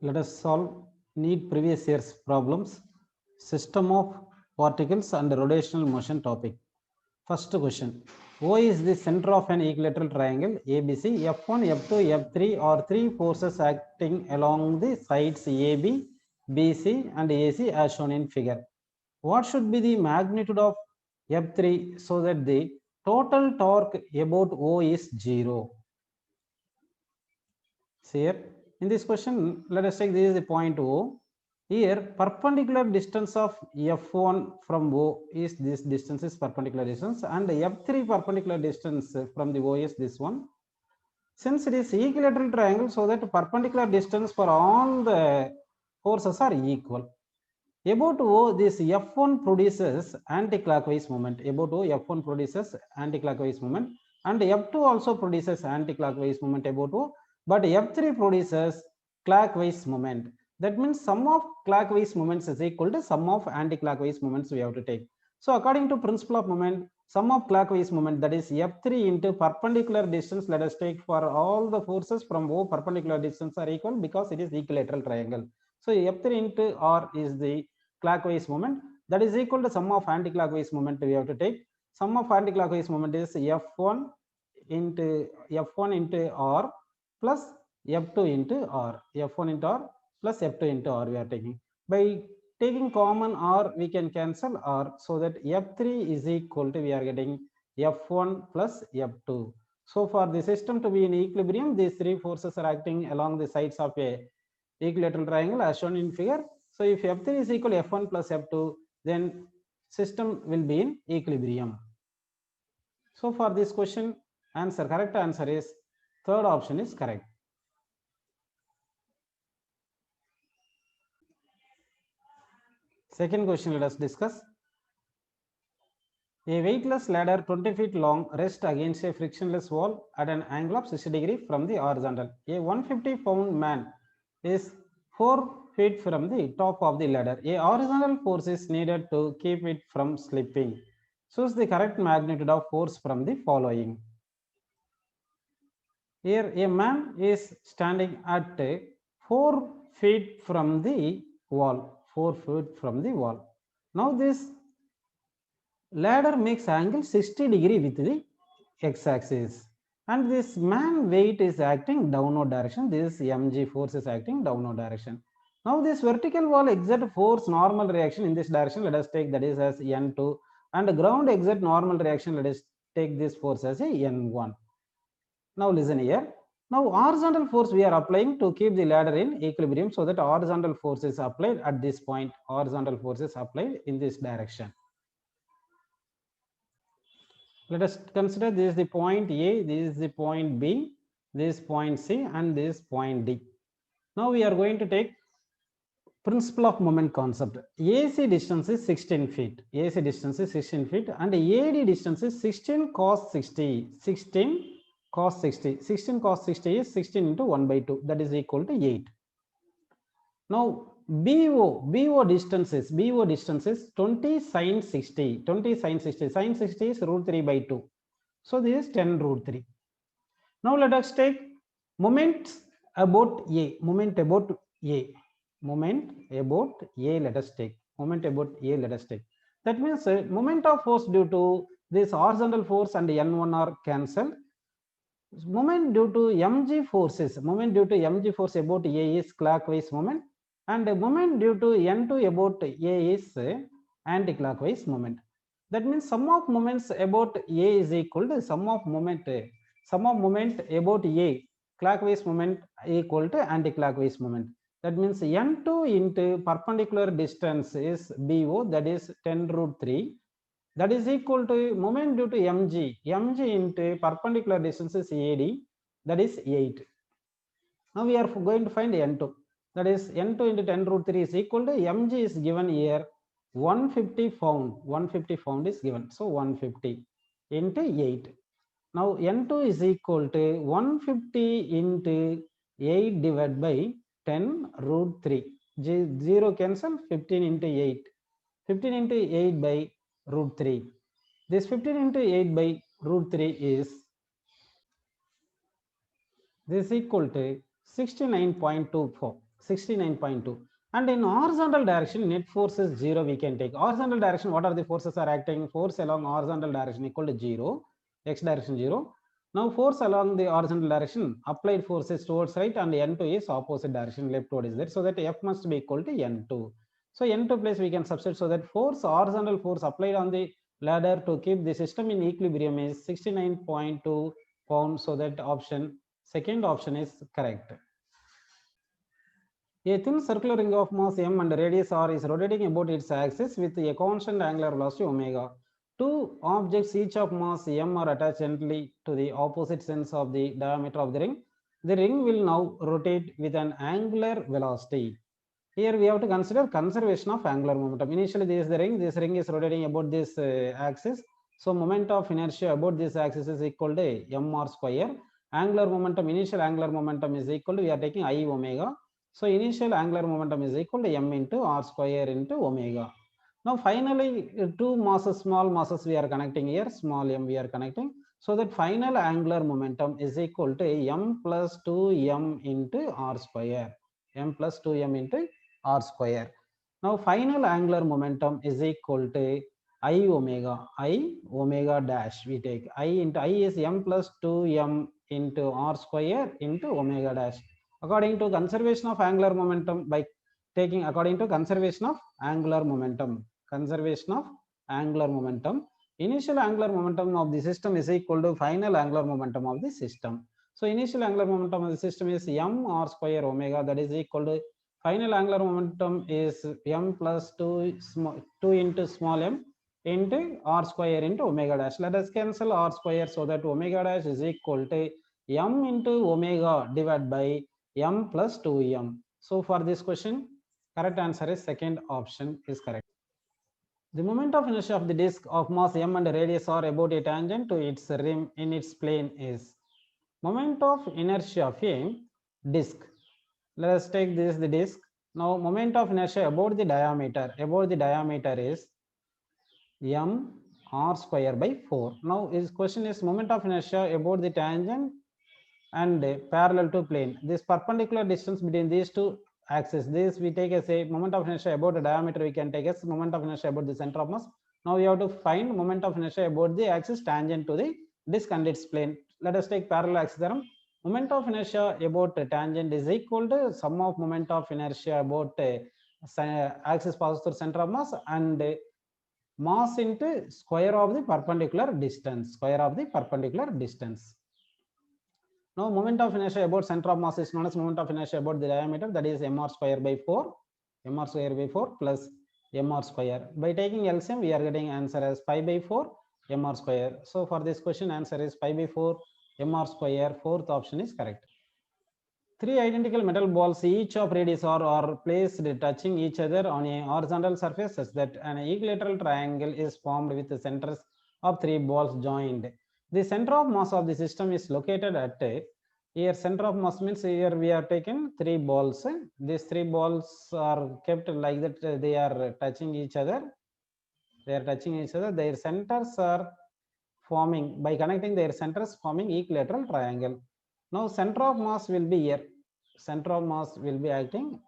Let us solve NEET previous year's problems, system of particles and rotational motion topic. First question. O is the center of an equilateral triangle ABC. F1, F2, F3 are three forces acting along the sides AB, BC and AC as shown in figure. What should be the magnitude of F3 so that the total torque about O is 0? See here, in this question, let us take this is the point O. Here, perpendicular distance of F1 from O is this distance is perpendicular distance, and F3 perpendicular distance from the O is this one. Since it is equilateral triangle, so that perpendicular distance for all the forces are equal. About O, this F1 produces anti-clockwise moment. About O, F1 produces anti-clockwise moment, and F2 also produces anti-clockwise moment about O, but F3 produces clockwise moment. That means sum of clockwise moments is equal to sum of anti-clockwise moments we have to take. So according to principle of moment, sum of clockwise moment, that is F3 into perpendicular distance, let us take for all the forces from O, perpendicular distance are equal because it is equilateral triangle. So F3 into R is the clockwise moment, that is equal to sum of anti-clockwise moment we have to take. Sum of anti-clockwise moment is F1 into R plus F2 into R. F1 into R plus F2 into R we are taking. By taking common R, we can cancel R, so that F3 is equal to, we are getting F1 plus F2. So for the system to be in equilibrium, these three forces are acting along the sides of a equilateral triangle as shown in figure. So if F3 is equal to F1 plus F2, then system will be in equilibrium. So for this question, correct answer is third option is correct. Second question, let us discuss. A weightless ladder 20 feet long rests against a frictionless wall at an angle of 60 degrees from the horizontal. A 150-pound man is 4 feet from the top of the ladder. A horizontal force is needed to keep it from slipping. Choose the correct magnitude of force from the following. Here a man is standing at 4 feet from the wall. 4 feet from the wall. Now this ladder makes angle 60 degree with the x-axis, and this man weight is acting downward direction. This mg force is acting downward direction. Now this vertical wall exert force normal reaction in this direction, let us take that is as n2, and ground exert normal reaction, let us take this force as a n1. Now listen here. Now horizontal force we are applying to keep the ladder in equilibrium, so that horizontal force is applied at this point. Horizontal force is applied in this direction. Let us consider this is the point A, this is the point B, this point C, and this point D. Now we are going to take principle of moment concept. AC distance is 16 feet. AC distance is 16 feet, and AD distance is 16 cos 60. 16 cos 60. 16 cos 60 is 16 into 1 by 2. That is equal to 8. Now BO distance is 20 sin 60. 20 sin 60. Sin 60 is root 3 by 2. So this is 10 root 3. Now let us take moments about A. Moment about A. Moment about A, let us take. Moment about A, let us take. That means moment of force due to this horizontal force and N1 are cancelled. Moment due to mg forces, moment due to mg force about A is clockwise moment, and moment due to n2 about A is anti-clockwise moment. That means sum of moments about A is equal to sum of moment about A clockwise moment equal to anti-clockwise moment. That means n2 into perpendicular distance is BO, that is 10 root 3. That is equal to moment due to mg into perpendicular distance is AD, that is 8. Now we are going to find n2, that is n2 into 10 root 3 is equal to mg is given here 150 pound. 150 pound is given, so 150 into 8. Now n2 is equal to 150 into 8 divided by 10 root 3. 0 cancel, 15 into 8. 15 into 8 by root 3. This 15 into 8 by root 3 is this equal to 69.24. 69.2. And in horizontal direction, net force is 0. We can take horizontal direction. What are the forces are acting? Force along horizontal direction equal to 0, x direction 0. Now force along the horizontal direction, applied force is towards right and N2 is opposite direction, leftward is there. So that F must be equal to N2. So N2 place we can substitute, so that force, horizontal force applied on the ladder to keep the system in equilibrium is 69.2 pounds. So that option, second option is correct. A thin circular ring of mass m and radius r is rotating about its axis with a constant angular velocity omega. Two objects each of mass m are attached gently to the opposite ends of the diameter of the ring. The ring will now rotate with an angular velocity. Here we have to consider conservation of angular momentum. Initially this is the ring. This ring is rotating about this axis. So moment of inertia about this axis is equal to mr square. Angular momentum, initial angular momentum is equal to, we are taking I omega. So initial angular momentum is equal to m into r square into omega. Now finally two masses, small masses we are connecting here, small m we are connecting. So that final angular momentum is equal to m plus 2m into r square. M plus 2m into r square. Now final angular momentum is equal to I omega dash. We take I into I is m plus 2m into r square into omega dash. According to conservation of angular momentum, by taking according to conservation of angular momentum, initial angular momentum of the system is equal to final angular momentum of the system. So initial angular momentum of the system is m r square omega, that is equal to final angular momentum is m plus 2 into small m into r square into omega dash. Let us cancel r square, so that omega dash is equal to m into omega divided by m plus 2m. So for this question, correct answer is second option is correct. The moment of inertia of the disk of mass m and radius r about a tangent to its rim in its plane is moment of inertia of a disk. Let us take this the disk. Now moment of inertia about the diameter is m r square by 4. Now his question is moment of inertia about the tangent and parallel to plane. This perpendicular distance between these two axes, this we take as a moment of inertia about the diameter, we can take as moment of inertia about the center of mass. Now we have to find moment of inertia about the axis tangent to the disk and its plane. Let us take parallel axis theorem. Moment of inertia about tangent is equal to sum of moment of inertia about axis passes through center of mass and mass into square of the perpendicular distance, Now moment of inertia about center of mass is known as moment of inertia about the diameter, that is mr square by 4, plus mr square. By taking LCM, we are getting answer as pi by 4 mr square. So for this question, answer is pi by 4 mr square. Fourth option is correct. Three identical metal balls, each of radius r, are placed touching each other on a horizontal surface such that an equilateral triangle is formed with the centers of three balls joined. The center of mass of the system is located at here. Center of mass means here we have taken three balls. These three balls are kept like that, they are touching each other. Their centers are forming, by connecting their centers, forming equilateral triangle. Now center of mass will be here. Center of mass will be acting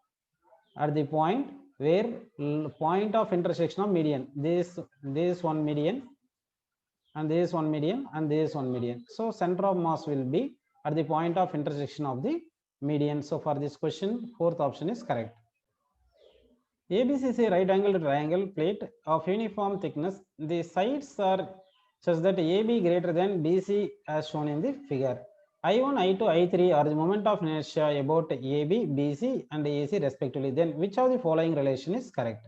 at the point where point of intersection of median. This one median, and this one median, and this one median. So center of mass will be at the point of intersection of the median. So for this question, fourth option is correct. ABC is a right angled triangle plate of uniform thickness. The sides are such that AB greater than BC as shown in the figure. I1, I2, I3 are the moment of inertia about AB, BC and AC respectively. Then which of the following relation is correct?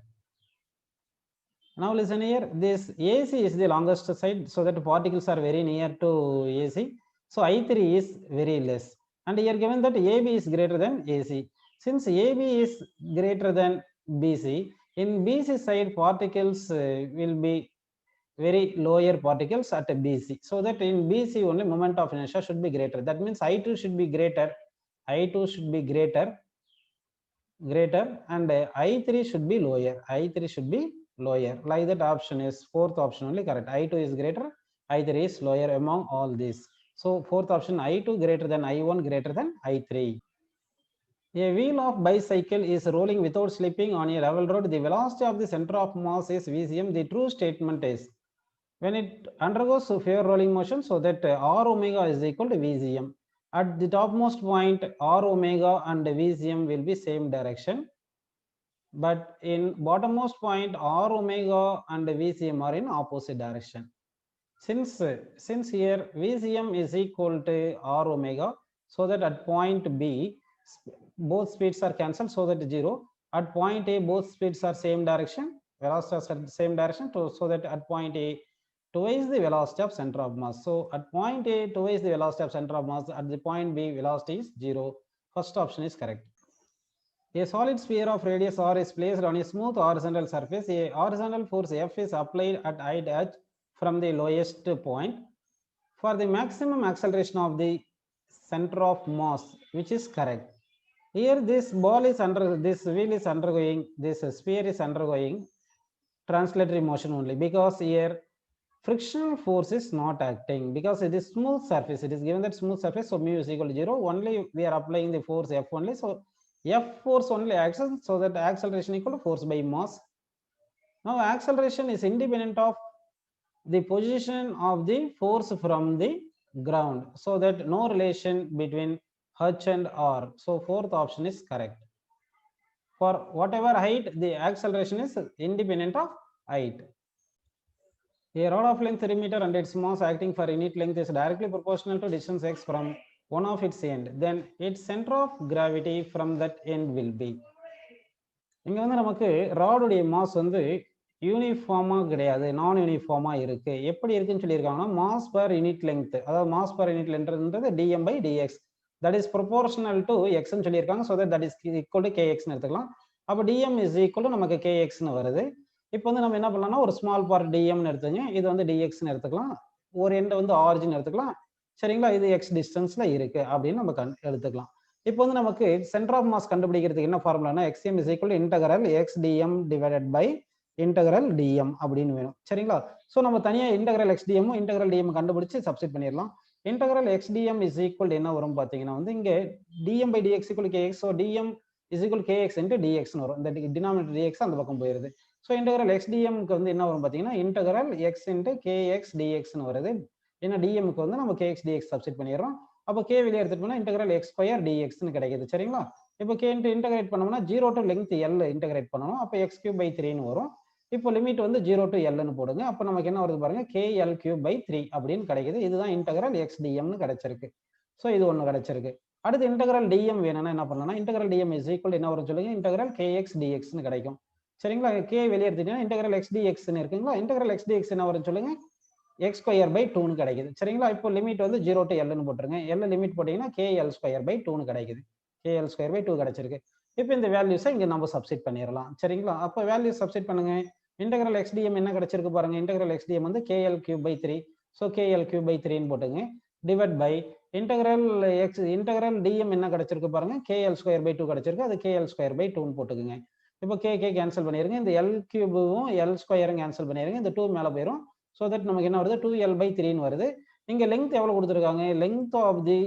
Now listen here, this AC is the longest side, so that particles are very near to AC. So I3 is very less. And here given that AB is greater than AC. Since AB is greater than BC, in BC side particles will be very lower particles at BC. So that in BC only moment of inertia should be greater. That means I2 should be greater. I2 should be greater and I3 should be lower. I3 should be lower. Like that option is fourth option only correct. I2 is greater, I3 is lower among all these. So fourth option, I2 greater than I1 greater than I3. A wheel of bicycle is rolling without slipping on a level road. The velocity of the center of mass is VCM. The true statement is when it undergoes fair rolling motion, so that R omega is equal to VCM. At the topmost point, R omega and VCM will be same direction. But in bottommost point, R omega and VCM are in opposite direction. Since here VCM is equal to R omega, so that at point B, both speeds are cancelled, so that 0. At point A, both speeds are same direction, velocities are same direction, so that at point A, twice the velocity of center of mass. So at point A, twice the velocity of center of mass, at the point B, velocity is 0. First option is correct. A solid sphere of radius r is placed on a smooth horizontal surface. A horizontal force F is applied at height h from the lowest point for the maximum acceleration of the center of mass, which is correct. Here this ball is this wheel is undergoing, this sphere is undergoing translatory motion only, because here frictional force is not acting, because it is smooth surface. It is given that smooth surface, so mu is equal to 0. Only we are applying the force F only, so F force only acts, so that acceleration equal to force by mass. Now acceleration is independent of the position of the force from the ground, so that no relation between h and r. So fourth option is correct. For whatever height, the acceleration is independent of height. A rod of length 3 meter and its mass acting for unit length is directly proportional to distance x from one of its end. Then its center of gravity from that end will be. இங்க வந்து நமக்கு ராடுடைய mass வந்து யூனிஃபார்மா கிடையாது, நான் யூனிஃபார்மா இருக்கு. எப்படி இருக்குன்னு சொல்லியிருக்காங்கன்னா மாஸ் பர் யூனிட் லெங்த், அதாவது மாஸ் பர் யூனிட் லென்த்ன்றது dm by dx, that is proportional to எக்ஸ்ன்னு சொல்லியிருக்காங்க. So that is equal to kxன்னு எடுத்துக்கலாம். அப்போ dm இஸ் ஈக்குவல் டு நமக்கு kxன்னு வருது. இப்போ வந்து நம்ம என்ன பண்ணலாம்னா ஒரு ஸ்மால் பார்ட் டிஎம்னு எடுத்துங்க, இது வந்து டிஎக்ஸ்ன்னு எடுத்துக்கலாம், ஒரு எண்டை வந்து ஆரிஜின் எடுத்துக்கலாம், சரிங்களா. இது எக்ஸ் டிஸ்டன்ஸ்ல இருக்கு அப்படின்னு நம்ம எடுத்துக்கலாம். இப்போ வந்து நமக்கு சென்டர் ஆஃப் மாஸ் கண்டுபிடிக்கிறதுக்கு என்ன ஃபார்முலானா x m is equal integral x d m divided by integral d m அப்படின்னு வேணும், சரிங்களா. ஸோ நம்ம தனியாக integral x d m integral d m கண்டுபிடிச்சு சப்ஸ்டிட் பண்ணிடலாம். Integral x d m is equal என்ன வரும் பார்த்தீங்கன்னா வந்து இங்கே d m by d x equal k x, so d m is equal k x into டிஎக்ஸ்னு வரும். இந்த டினாமினேட்டர் டிஎக்ஸ் அந்த பக்கம் போயிருது. ஸோ இன்டகரல் எக்ஸ் டிஎம்க்கு வந்து என்ன வரும் பார்த்தீங்கன்னா இன்டகரல் எக்ஸ் இன்ட்டு கேஎக்ஸ் டிஎக்ஸ்னு வருது. ஏன்னா டிஎம்க்கு வந்து நம்ம கேஎக்ஸ் டிஎக்ஸ் சப்ஸ்டிட் பண்ணிடுறோம். அப்போ கே வெளியே எடுத்துட்டு போனால் இன்டகரல் எக்ஸ் ஸ்கொயர் டிஎக்ஸ்னு கிடைக்குது, சரிங்களா. இப்போ கே இன்டகிரேட் பண்ணோம்னா 0 டு லெங்த் எல் இன்டகிரேட் பண்ணணும். அப்போ எக்ஸ் கியூப் பை 3ன்னு வரும். இப்போ லிமிட் வந்து 0 டு எல்னு போடுங்க. அப்போ நமக்கு என்ன வருது பாருங்க, கே எல் கியூப் பை 3 அப்படின்னு கிடைக்குது. இதுதான் இன்டகரல் எக்ஸ் டிஎம்னு கிடைச்சிருக்கு. ஸோ இது ஒன்று கிடைச்சிருக்கு. அடுத்து இன்டகரல் டிஎம் வேணும்னா என்ன பண்ணலாம்னா இன்டகரல் டிஎம் இஸ் ஈக்குவல் என்ன வரும் சொல்லுங்க, இன்டகரல் கேஎக்ஸ் டிஎக்ஸ்னு கிடைக்கும், சரிங்களா. கே வெளியே எடுத்துட்டீங்கன்னா இன்டகரல் எக்ஸ் டிஎக்ஸ்னு இருக்குங்களா. இன்டகரல் எக்ஸ் டிஎக்ஸ் என்ன வரும் சொல்லுங்க, எக்ஸ் ஸ்கொயர் பை 2ன்னு கிடைக்குது, சரிங்களா. இப்போ லிமிட் வந்து 0 டு எல்னு போட்டுருங்க. எல் லிமிட் போட்டீங்கன்னா கே எல் ஸ்கொயர் பை 2ன்னு கிடைக்குது. கே எல் ஸ்கொயர் பை 2 கிடைச்சிருக்கு. இப்போ இந்த வேல்யூஸை இங்கே நம்ம சப்ஸ்டிட் பண்ணிடலாம், சரிங்களா. அப்போ வேல்யூ சப்ஸ்டிட் பண்ணுங்க. இன்டகரல் எக்ஸ் டிஎம் என்ன கிடைச்சிருக்கு பாருங்க, இன்டகரல் எக்ஸ் டிஎம் வந்து k l cube by 3, so k l cube by 3ன்னு போட்டுங்க. டிவைட் பை இன்டகரல் டிஎம் என்ன கிடைச்சிருக்கு பாருங்க, கே எல் ஸ்கொயர் பை 2 கிடைச்சிருக்கு, அது கே எல் ஸ்கொயர் பை 2ன்னு போட்டுக்குங்க. இப்போ கே கேன்சல் பண்ணிருங்க, இந்த எல் கியூபும் எல் ஸ்கொயரும் கேன்சல் பண்ணிருங்க, இந்த 2 மேலே போயிடும். ஸோ தட் நமக்கு என்ன வருது 2l by 3ன்னு வருது. இங்கே லெங்த் எவ்வளோ கொடுத்துருக்காங்க, லெங்த் ஆஃப் தி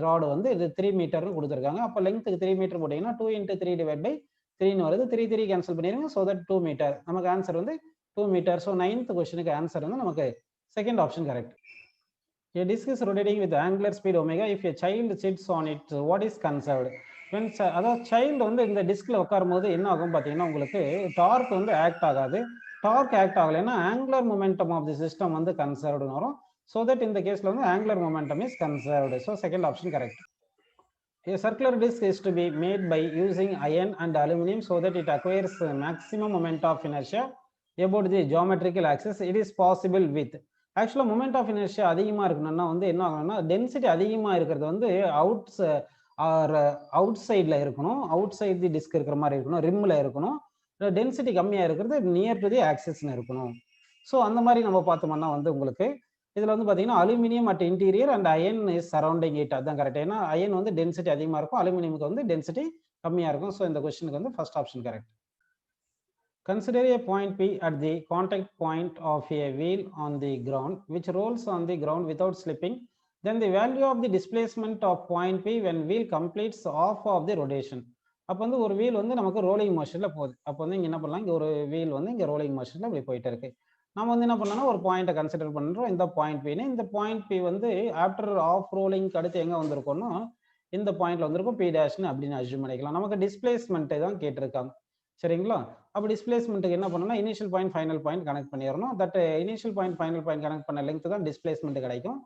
ராடு வந்து இது 3 மீட்டர்னு கொடுத்துருக்காங்க. அப்போ லெங்த்துக்கு 3 மீட்டர் போட்டிங்கன்னா 2 × 3 டிவைட் பை 3ன்னு வருது. 3 கேன்சல் பண்ணிடுங்க. ஸோ தட் 2 மீட்டர், நமக்கு ஆன்சர் வந்து 2 மீட்டர். ஸோ 9th கொஸ்டினுக்கு ஆன்சர் வந்து நமக்கு second option correct. A disc is rotating with angular speed omega. If a child sits on it, what is conserved? அதாவது child வந்து இந்த டிஸ்கில் உட்காரும் போது என்ன ஆகும் பார்த்தீங்கன்னா உங்களுக்கு டார்க் வந்து ஆக்ட் ஆகாது. டார்க் ஆக்ட் ஆகலைன்னா angular momentum of the system வந்து கன்சர்வ்டுன்னு வரும். ஸோ தட் இந்த கேஸில் வந்து angular momentum is conserved. So second option correct. A circular disc is to be made by using iron and aluminum so that it acquires maximum moment of inertia about the geometrical axis. It is possible with ஆக்சுவலாக moment of inertia அதிகமாக இருக்கணும்னா வந்து என்ன ஆகணும்னா density அதிகமாக இருக்கிறது வந்து out சைடில் இருக்கணும், அவுட் சைட் தி டிஸ்க் இருக்கிற மாதிரி இருக்கணும், ரிம்மில் இருக்கணும். டென்சிட்டி கம்மியாக இருக்கிறது நியர் டு தி ஆக்சிஸ்ன்னு இருக்கணும். ஸோ அந்த மாதிரி நம்ம பார்த்தோம்னா வந்து உங்களுக்கு இதில் வந்து பார்த்தீங்கன்னா aluminium at interior and iron is surrounding it, அதுதான் கரெக்ட். ஏன்னா அயன் வந்து டென்சிட்டி அதிகமாக இருக்கும், அலுமினியமுக்கு வந்து டென்சிட்டி கம்மியாக இருக்கும். ஸோ இந்த கொஸ்டினுக்கு வந்து first option correct. Consider a point P at the contact point of a wheel on the ground which rolls on the ground without slipping. then the value of the displacement of point P when wheel completes half of the rotation. அப்போ வந்து ஒரு wheel வந்து நமக்கு rolling மோஷன்ல போகுது. அப்போ வந்து இங்க என்ன பண்ணலாம், இங்க ஒரு வீல் வந்து இங்க ரோலிங் மோஷன்ல இப்படி போயிட்டு இருக்கு. நம்ம வந்து என்ன பண்ணலாம், ஒரு பாயிண்ட்டை கன்சிடர் பண்றோம், இந்த பாயிண்ட் P. இந்த பாயிண்ட் P வந்து ஆஃப்டர் ஆஃப் ரோலிங்க்கு அடுத்து எங்க வந்திருக்கோம்னா இந்த பாயிண்ட்ல வந்திருக்கும் P டேஷ்னு அப்படின்னு அஸ்யூம் பண்ணிக்கலாம். நமக்கு டிஸ்பிளேஸ்மெண்ட்டை தான் கேட்டிருக்காங்க, சரிங்களா? அப்போ டிஸ்பிளேஸ்மெண்ட்டுக்கு என்ன பண்ணணும்னா initial point final point connect பண்ணிடணும். That initial point final point connect பண்ண லெங்க் தான் டிஸ்பிளேஸ்மெண்ட் கிடைக்கும்.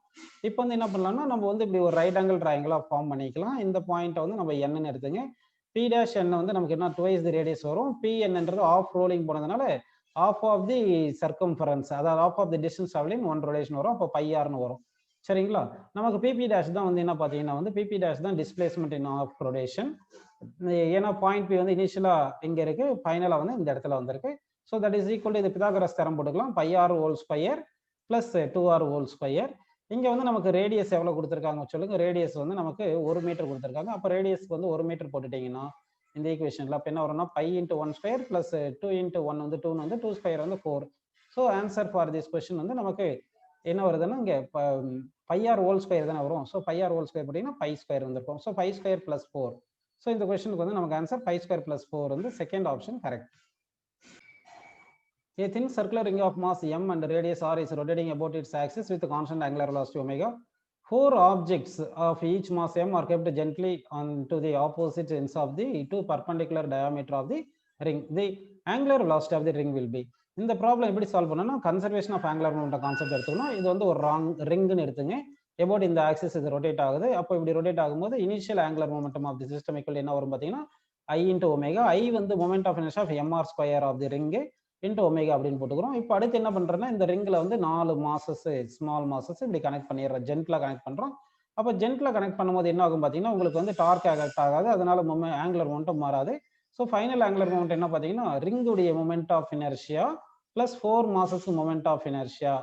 இப்போ வந்து என்ன பண்ணலாம்னா நம்ம வந்து இப்படி ஒரு ரைட் ஆங்கிள் ட்ரையாங்கிளாக ஃபார்ம் பண்ணிக்கலாம். இந்த பாயிண்ட்டை வந்து நம்ம என்னன்னு எடுத்துங்க. P dash n வந்து நமக்கு என்ன டுவைஸ் தி ரேடியஸ் வரும். Pnன்றது ஆஃப் ரோலிங் போனதுனால ஆஃப் ஆஃப் தி சர்க்கம்ஃபரன்ஸ், அதாவது half of the distance travelling one rotation வரும். அப்போ பையார்னு வரும், சரிங்களா? நமக்கு பிபி டேஷ் தான் வந்து என்ன பார்த்தீங்கன்னா வந்து பிபி டேஷ் தான் டிஸ்பிளேஸ்மெண்ட் இன் ஆஃப் ரொடேஷன். ஏன்னா பாயிண்ட் பி வந்து இனிஷியலா இங்க இருக்கு, ஃபைனலா வந்து இந்த இடத்துல வந்திருக்கு. So that is equal to இது பிதாகரஸ் தேரம் போட்டுக்கலாம். πr whole square plus 2r whole square. இங்க வந்து நமக்கு ரேடியஸ் எவ்வளவு கொடுத்துருக்காங்க சொல்லுங்க. ரேடியஸ் வந்து நமக்கு 1 மீட்டர் கொடுத்துருக்காங்க. அப்போ ரேடியஸ்க்கு வந்து 1 மீட்டர் போட்டுட்டீங்கன்னா இந்த ஈக்குவேஷன்ல அப்போ என்ன வரும்னா π × 1 ஸ்கொயர் பிளஸ் 2 × 1 வந்து 2 வந்து 2 ஸ்கொயர் வந்து 4. So answer for this question வந்து நமக்கு என்ன வருதுன்னா இங்க πr ஹோல் ஸ்கொயர் தானே வரும். ஸோ πr ஹோல் ஸ்கொயர் போட்டீங்கன்னா π ஸ்கொயர் வந்திருக்கும். So π square plus 4. ஸோ இந்த கொஸ்டினுக்கு வந்து நமக்கு ஆன்சர் π ஸ்கொயர் பிளஸ் 4 வந்து second option correct. A thin circular ring of mass m and radius r is rotating about its axis with constant angular velocity omega. 4 objects of each mass m are kept gently onto the opposite ends of the two perpendicular diameter of the ring. The angular velocity of the ring will be. இந்த problem எப்படி solve பண்ணணும்னா conservation of angular momentum concept எடுத்துக்கணும். இது வந்து ஒரு ரிங்னு எடுத்துங்க. about இந்த axis இது ரொட்டேட் ஆகுது. அப்போ இப்படி ரொட்டேட் ஆகும்போது initial angular momentum of the system equal என்ன வரும் பார்த்தீங்கன்னா I × ஒமேகா. I வந்து moment of inertia of mr square of the ring into omega அப்படின்னு போட்டுக்கிறோம். இப்போ அடுத்து என்ன பண்றேன்னா இந்த ரிங்ல வந்து 4 மாசஸ் ஸ்மால் மாசஸ் இப்படி கனெக்ட் பண்ணிடுறோம், ஜென்ட்லா கனெக்ட் பண்றோம். அப்போ ஜென்ட்லா கனெக்ட் பண்ணும்போது என்ன ஆகும் பார்த்தீங்கன்னா உங்களுக்கு வந்து டார்க் ஆக்ட் ஆகாது, அதனால ஆங்குலர் மொமெண்டம் மாறாது. ஸோ ஃபைனல் ஆங்குலர் மொமெண்ட் என்ன பார்த்தீங்கன்னா ரிங்குடைய moment of inertia plus 4 masses moment of inertia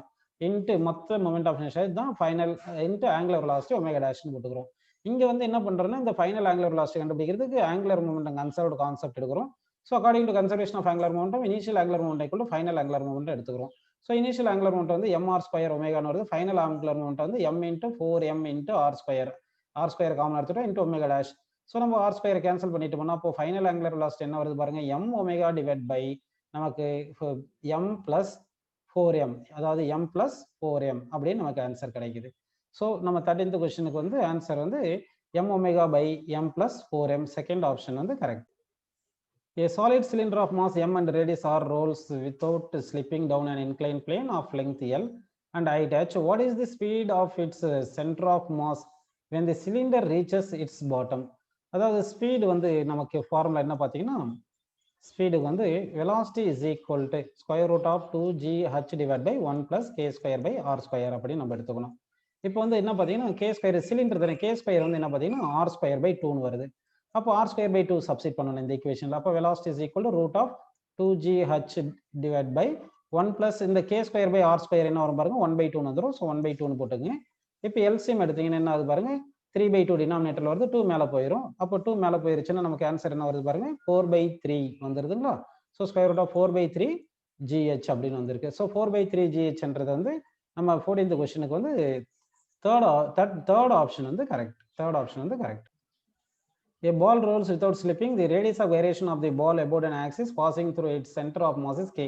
into மொத்த மொமெண்ட் ஆஃப் இனர்ஷியா தான் final into angular velocity omega டேஷ்னு போட்டுக்கிறோம். இங்க வந்து என்ன பண்றோம்னா இந்த ஃபைனல் ஆங்குலர் வெலாசிட்டி கண்டுபிடிக்கிறதுக்கு ஆங்குலர் மொமெண்டம் கன்சர்வ்டு கான்செப்ட் எடுக்கிறோம். So according to conservation of angular momentum, initial angular momentum equal to final angular momentum எடுத்துக்கிறோம். So initial angular momentum வந்து mr ஸ்கொயர் ஒமேகான்னு வருது. ஃபைனல் ஆங்குலர் momentum வந்து m × 4m × r square. r square common எடுத்துட்டோம் into omega dash. So நம்ம r square cancel பண்ணிட்டு போனால் அப்போ final angular velocity என்ன வருது பாருங்க, m ஒமேகா டிவைட் பை நமக்கு m + 4m, அதாவது m + 4m அப்படின்னு நமக்கு ஆன்சர் கிடைக்குது. ஸோ நம்ம 13th கொஸ்டினுக்கு வந்து ஆன்சர் வந்து m omega by m + 4m, second option வந்து correct. A solid cylinder of mass m and radius r rolls without slipping down an inclined plane of length L and height h. What is the speed of its center of mass when the cylinder reaches its bottom? அதாவது speed வந்து நமக்கு formula என்ன பார்த்தீங்கன்னா speed வந்து velocity is equal to square root of 2gh divided by 1 plus k square by r square அப்படின்னு நம்ம எடுத்துக்கணும். இப்போ வந்து என்ன பார்த்தீங்கன்னா k ஸ்கொயர் சிலிண்டர் தானே, k ஸ்கொயர் வந்து என்ன பார்த்தீங்கன்னா r ஸ்கொயர் பை 2 வருது. அப்போ r ஸ்கொயர் பை 2 சப்ஸ்டிட் பண்ணணும் இந்த ஈக்குவேஷன்ல. அப்போ velocity is equal to root of 2gh divided by 1 plus இந்த k square by r square என்ன வரும் பாருங்க 1/2 வந்துடும். ஸோ 1/2 போட்டுங்க. இப்போ எல்சிஎம் எடுத்தீங்கன்னா என்ன ஆகுது பாருங்க 3/2 டினாமினேட்டர்ல வருது, 2 மேலே போயிடும். அப்போ 2 மேலே போயிருச்சுன்னா நமக்கு ஆன்சர் என்ன வருது பாருங்க 4/3 வந்துருதுங்களா. So square root of 4/3 gh அப்படின்னு வந்திருக்கு. ஸோ 4/3 gh வந்து நம்ம 14th கொஸ்டினுக்கு வந்து தேர்ட் ஆப்ஷன் வந்து கரெக்ட். தேர்ட் ஆப்ஷன் வந்து correct. A ball rolls without slipping. The radius of gyration of the ball about an axis passing through its center of mass is k.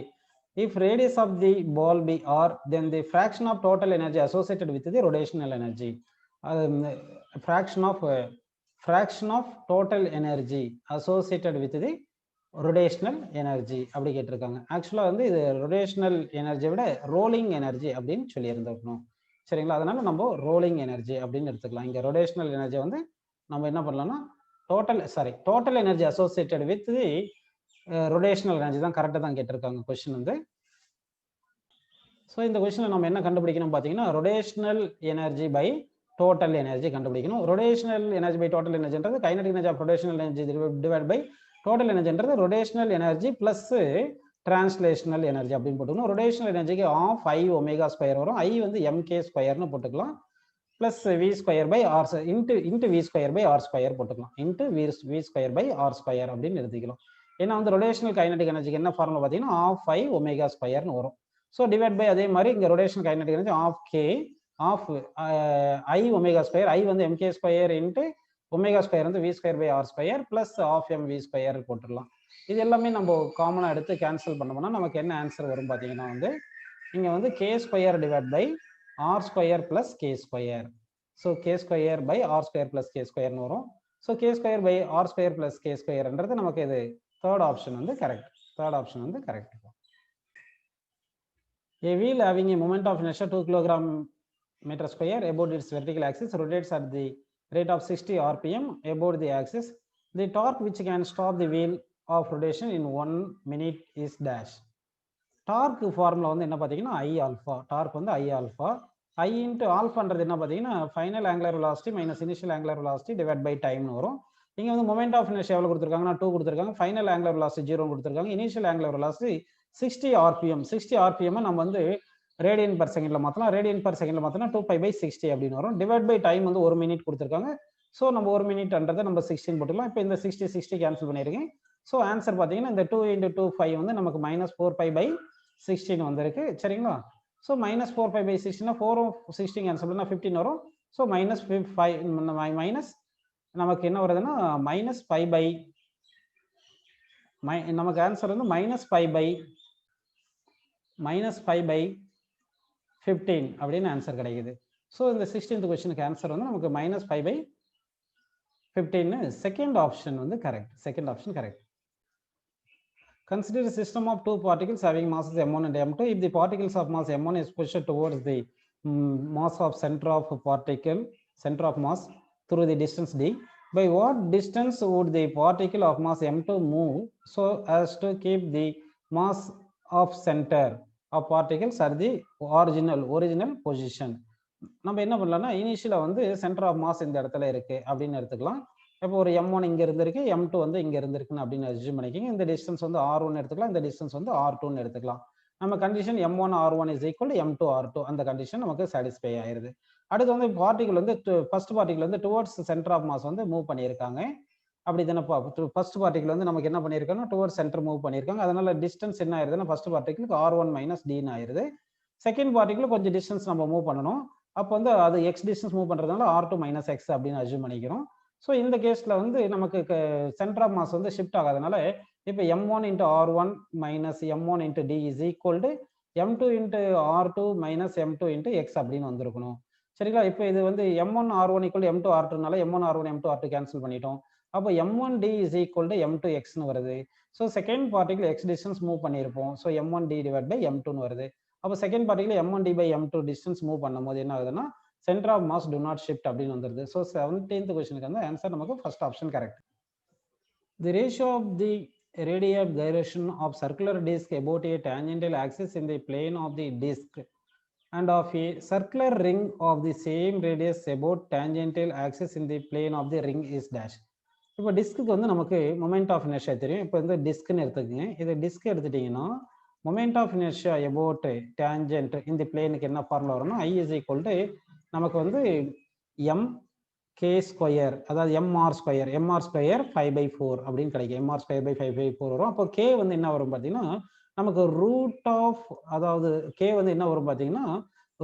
If radius of the ball be r, then the fraction of total energy associated with the rotational energy. Fraction of total energy associated with the rotational energy அப்படி கேட்டிருக்காங்க. ஆக்சுவலா வந்து இது rotational எனர்ஜியை விட rolling energy அப்படின்னு சொல்லி இருந்திருக்கணும், சரிங்களா? அதனால நம்ம ரோலிங் எனர்ஜி அப்படின்னு எடுத்துக்கலாம். இங்க ரொட்டேஷனல் எனர்ஜி வந்து நம்ம என்ன பண்ணலாம்னா total energy associated with the rotational energy தான் கரெக்டாக தான் கேட்டிருக்காங்க கொஸ்டின் வந்து. ஸோ இந்த கொஸ்டினில் நம்ம என்ன கண்டுபிடிக்கணும் பார்த்தீங்கன்னா rotational energy by total energy கண்டுபிடிக்கணும். ரொட்டேஷனல் எனர்ஜி பை டோட்டல் எனர்ஜின்றது kinetic energy of rotational energy divide by total எனர்ஜின்றது rotational energy plus translational energy அப்படின்னு போட்டுக்கணும். ரொட்டேஷனல் எனர்ஜிக்கு ஆஃப் I ஒமேகா ஸ்கொயர் வரும். I வந்து mk ஸ்கொயர்னு போட்டுக்கலாம். Plus v square by r into v square by R square போட்டுக்கலாம். Into v square by R square அப்படின்னு எழுதிக்கலாம். ஏன்னா வந்து ரொட்டேஷனல் கைனடிக் எனர்ஜிக்கு என்ன ஃபார்முலா பார்த்தீங்கன்னா ஆஃப் I ஒமேகா ஸ்கொயர்னு வரும். ஸோ டிவைட் பை அதே மாதிரி இங்கே rotational kinetic energy of k half I omega square, I வந்து mk square into omega square வந்து v square by R square plus half mv square போட்டுடலாம். இது எல்லாமே நம்ம காமனாக எடுத்து கேன்சல் பண்ணோம்னா நமக்கு என்ன ஆன்சர் வரும் பார்த்தீங்கன்னா வந்து இங்கே வந்து k square divide by R square plus k square. So k square by R square plus k ஸ்கொயர்னு வரும். So k square by R square plus k ஸ்கொயர்ன்றது நமக்கு இது தேர்ட் ஆப்ஷன் வந்து கரெக்ட். தேர்ட் ஆப்ஷன் வந்து correct. A wheel having a moment of inertia 2 kg/meter square about its vertical axis rotates at the rate of 60 rpm about the axis. The torque which can stop the wheel of rotation in 1 minute is dash. Torque formula வந்து என்ன பார்த்தீங்கன்னா ஐ alpha. Dark வந்து ஐ alpha. ஐ into ஆல்ஃபான்றது என்ன பார்த்தீங்கன்னா final angular velocity minus initial angular velocity divide by டைம்னு வரும். இங்கே வந்து மொமெண்ட் ஆஃப் இனர்ஷியா எவ்வளோ கொடுத்துருக்காங்கன்னா 2 கொடுத்துருக்காங்க. ஃபைனல் ஆங்குலர் வெலாசிட்டி 0 கொடுத்துருக்காங்க. Initial angular velocity 60 rpm. 60 rpm நம்ம வந்து ரேடியன் பர் செகண்ட்ல மாற்றலாம். ரேடியன் பர் செகண்ட்ல மாற்றினா 2π/60 அப்படின்னு வரும். டிவைட் பை டைம் வந்து 1 மினிட் கொடுத்துருக்காங்க. ஸோ நம்ம 1 மினிட்ன்றதை நம்ம 16 போட்டுக்கலாம். இப்போ இந்த 60 கேன்சல் பண்ணியிருக்கேன். ஸோ ஆன்சர் பார்த்தீங்கன்னா இந்த 2 × 2 5 வந்து நமக்கு -4π/16 வந்திருக்கு. சரிங்களா? ஸோ -4π/16 4 16 கேன்சல் பண்ணால் 15 வரும். ஸோ -5 மைனஸ் நமக்கு என்ன வருதுன்னா -5 நமக்கு ஆன்சர் வந்து -5/15 அப்படின்னு ஆன்சர் கிடைக்குது. ஸோ இந்த 16th கொஸ்டினுக்கு ஆன்சர் வந்து நமக்கு -5/15. செகண்ட் ஆப்ஷன் வந்து correct. Second option correct. Consider a system of two particles having masses m1 and m2. If the particles of mass m1 is pushed towards the mass of center of mass through the distance d, by what distance would the particle of mass m2 move so as to keep the mass of center of particles at the original position? நம்ம என்ன பண்ணலாம்னா இனிஷியலா வந்து centre of mass இந்த இடத்துல இருக்கு அப்படின்னு எடுத்துக்கலாம். இப்போ ஒரு m1 இங்க இருந்திருக்கு, m2 வந்து இங்க இருந்திருக்குன்னு அப்படின்னு அஸ்யூம் பண்ணிக்கோங்க. இந்த டிஸ்டன்ஸ் வந்து r1 எடுத்துக்கலாம், இந்த டிஸ்டன்ஸ் வந்து r2 எடுத்துக்கலாம். நம்ம condition m1 r1 = m2 r2, அந்த கண்டிஷன் நமக்கு சாட்டிஸ்ஃபை ஆயிருது. அடுத்து வந்து பார்ட்டிகல் வந்து ஃபர்ஸ்ட் பார்ட்டிகல் வந்து டுவர்ட்ஸ் சென்டர் ஆஃப் மாஸ் வந்து மூவ் பண்ணியிருக்காங்க. அப்படி தானே ஃபர்ஸ்ட் பார்ட்டிகல் வந்து நமக்கு என்ன பண்ணியிருக்காங்கன்னா டுவர்ட்ஸ் சென்டர் மூவ் பண்ணியிருக்காங்க. அதனால டிஸ்டன்ஸ் என்ன ஆயிருதுன்னா ஃபர்ஸ்ட் பார்ட்டிகளுக்கு r1 - d ஆயிருது. செகண்ட் பார்ட்டிகல் கொஞ்சம் டிஸ்டன்ஸ் நம்ம மூவ் பண்ணணும். அப்போ வந்து அது x டிஸ்டன்ஸ் மூவ் பண்றதுனால r2 - x அப்படின்னு அஸ்யூம் பண்ணிக்கிறோம். ஸோ இந்த கேஸ்ல வந்து நமக்கு சென்டர் ஆஃப் மாஸ் வந்து ஷிஃப்ட் ஆகாதனால இப்போ m1 × r1 - m1 × d is equal to m2 × r2 - m2 × x அப்படின்னு வந்திருக்கணும். சரிங்களா? இப்போ இது வந்து m1 r1 = m2 r2னால m1 r1 m2 r2 cancel பண்ணிட்டோம். அப்போ m1d is equal to m2 x-னு வருது. So second particle x distance move பண்ணியிருப்போம். ஸோ m1d / m2ன்னு வருது. அப்போ second particle m1d/m2 distance move பண்ணும்போது என்ன ஆகுதுன்னா center of mass do not shift அப்படின்னு வந்துருது. ஸோ 17th கொஸ்டினுக்கு வந்து ஆன்சர் நமக்கு first option correct. The ratio of the radii of gyration of circular disk about a tangential axis in the plane of the disk and of a circular ring of the same radius about tangential axis in the plane of the ring is dash. இப்போ disc வந்து நமக்கு moment of inertia தெரியும். இப்போ வந்து டிஸ்க்னு எடுத்துக்கங்க. இது disc எடுத்துட்டீங்கன்னா moment of inertia about tangent இந்த பிளேனுக்கு என்ன ஃபார்முலா வரும்னா I = நமக்கு வந்து mk², அதாவது mr² 5/4 அப்படின்னு கிடைக்கும். mr² 5/4 வரும். அப்போ k வந்து என்ன வரும் பார்த்தீங்கன்னா நமக்கு அதாவது k வந்து என்ன வரும் பார்த்தீங்கன்னா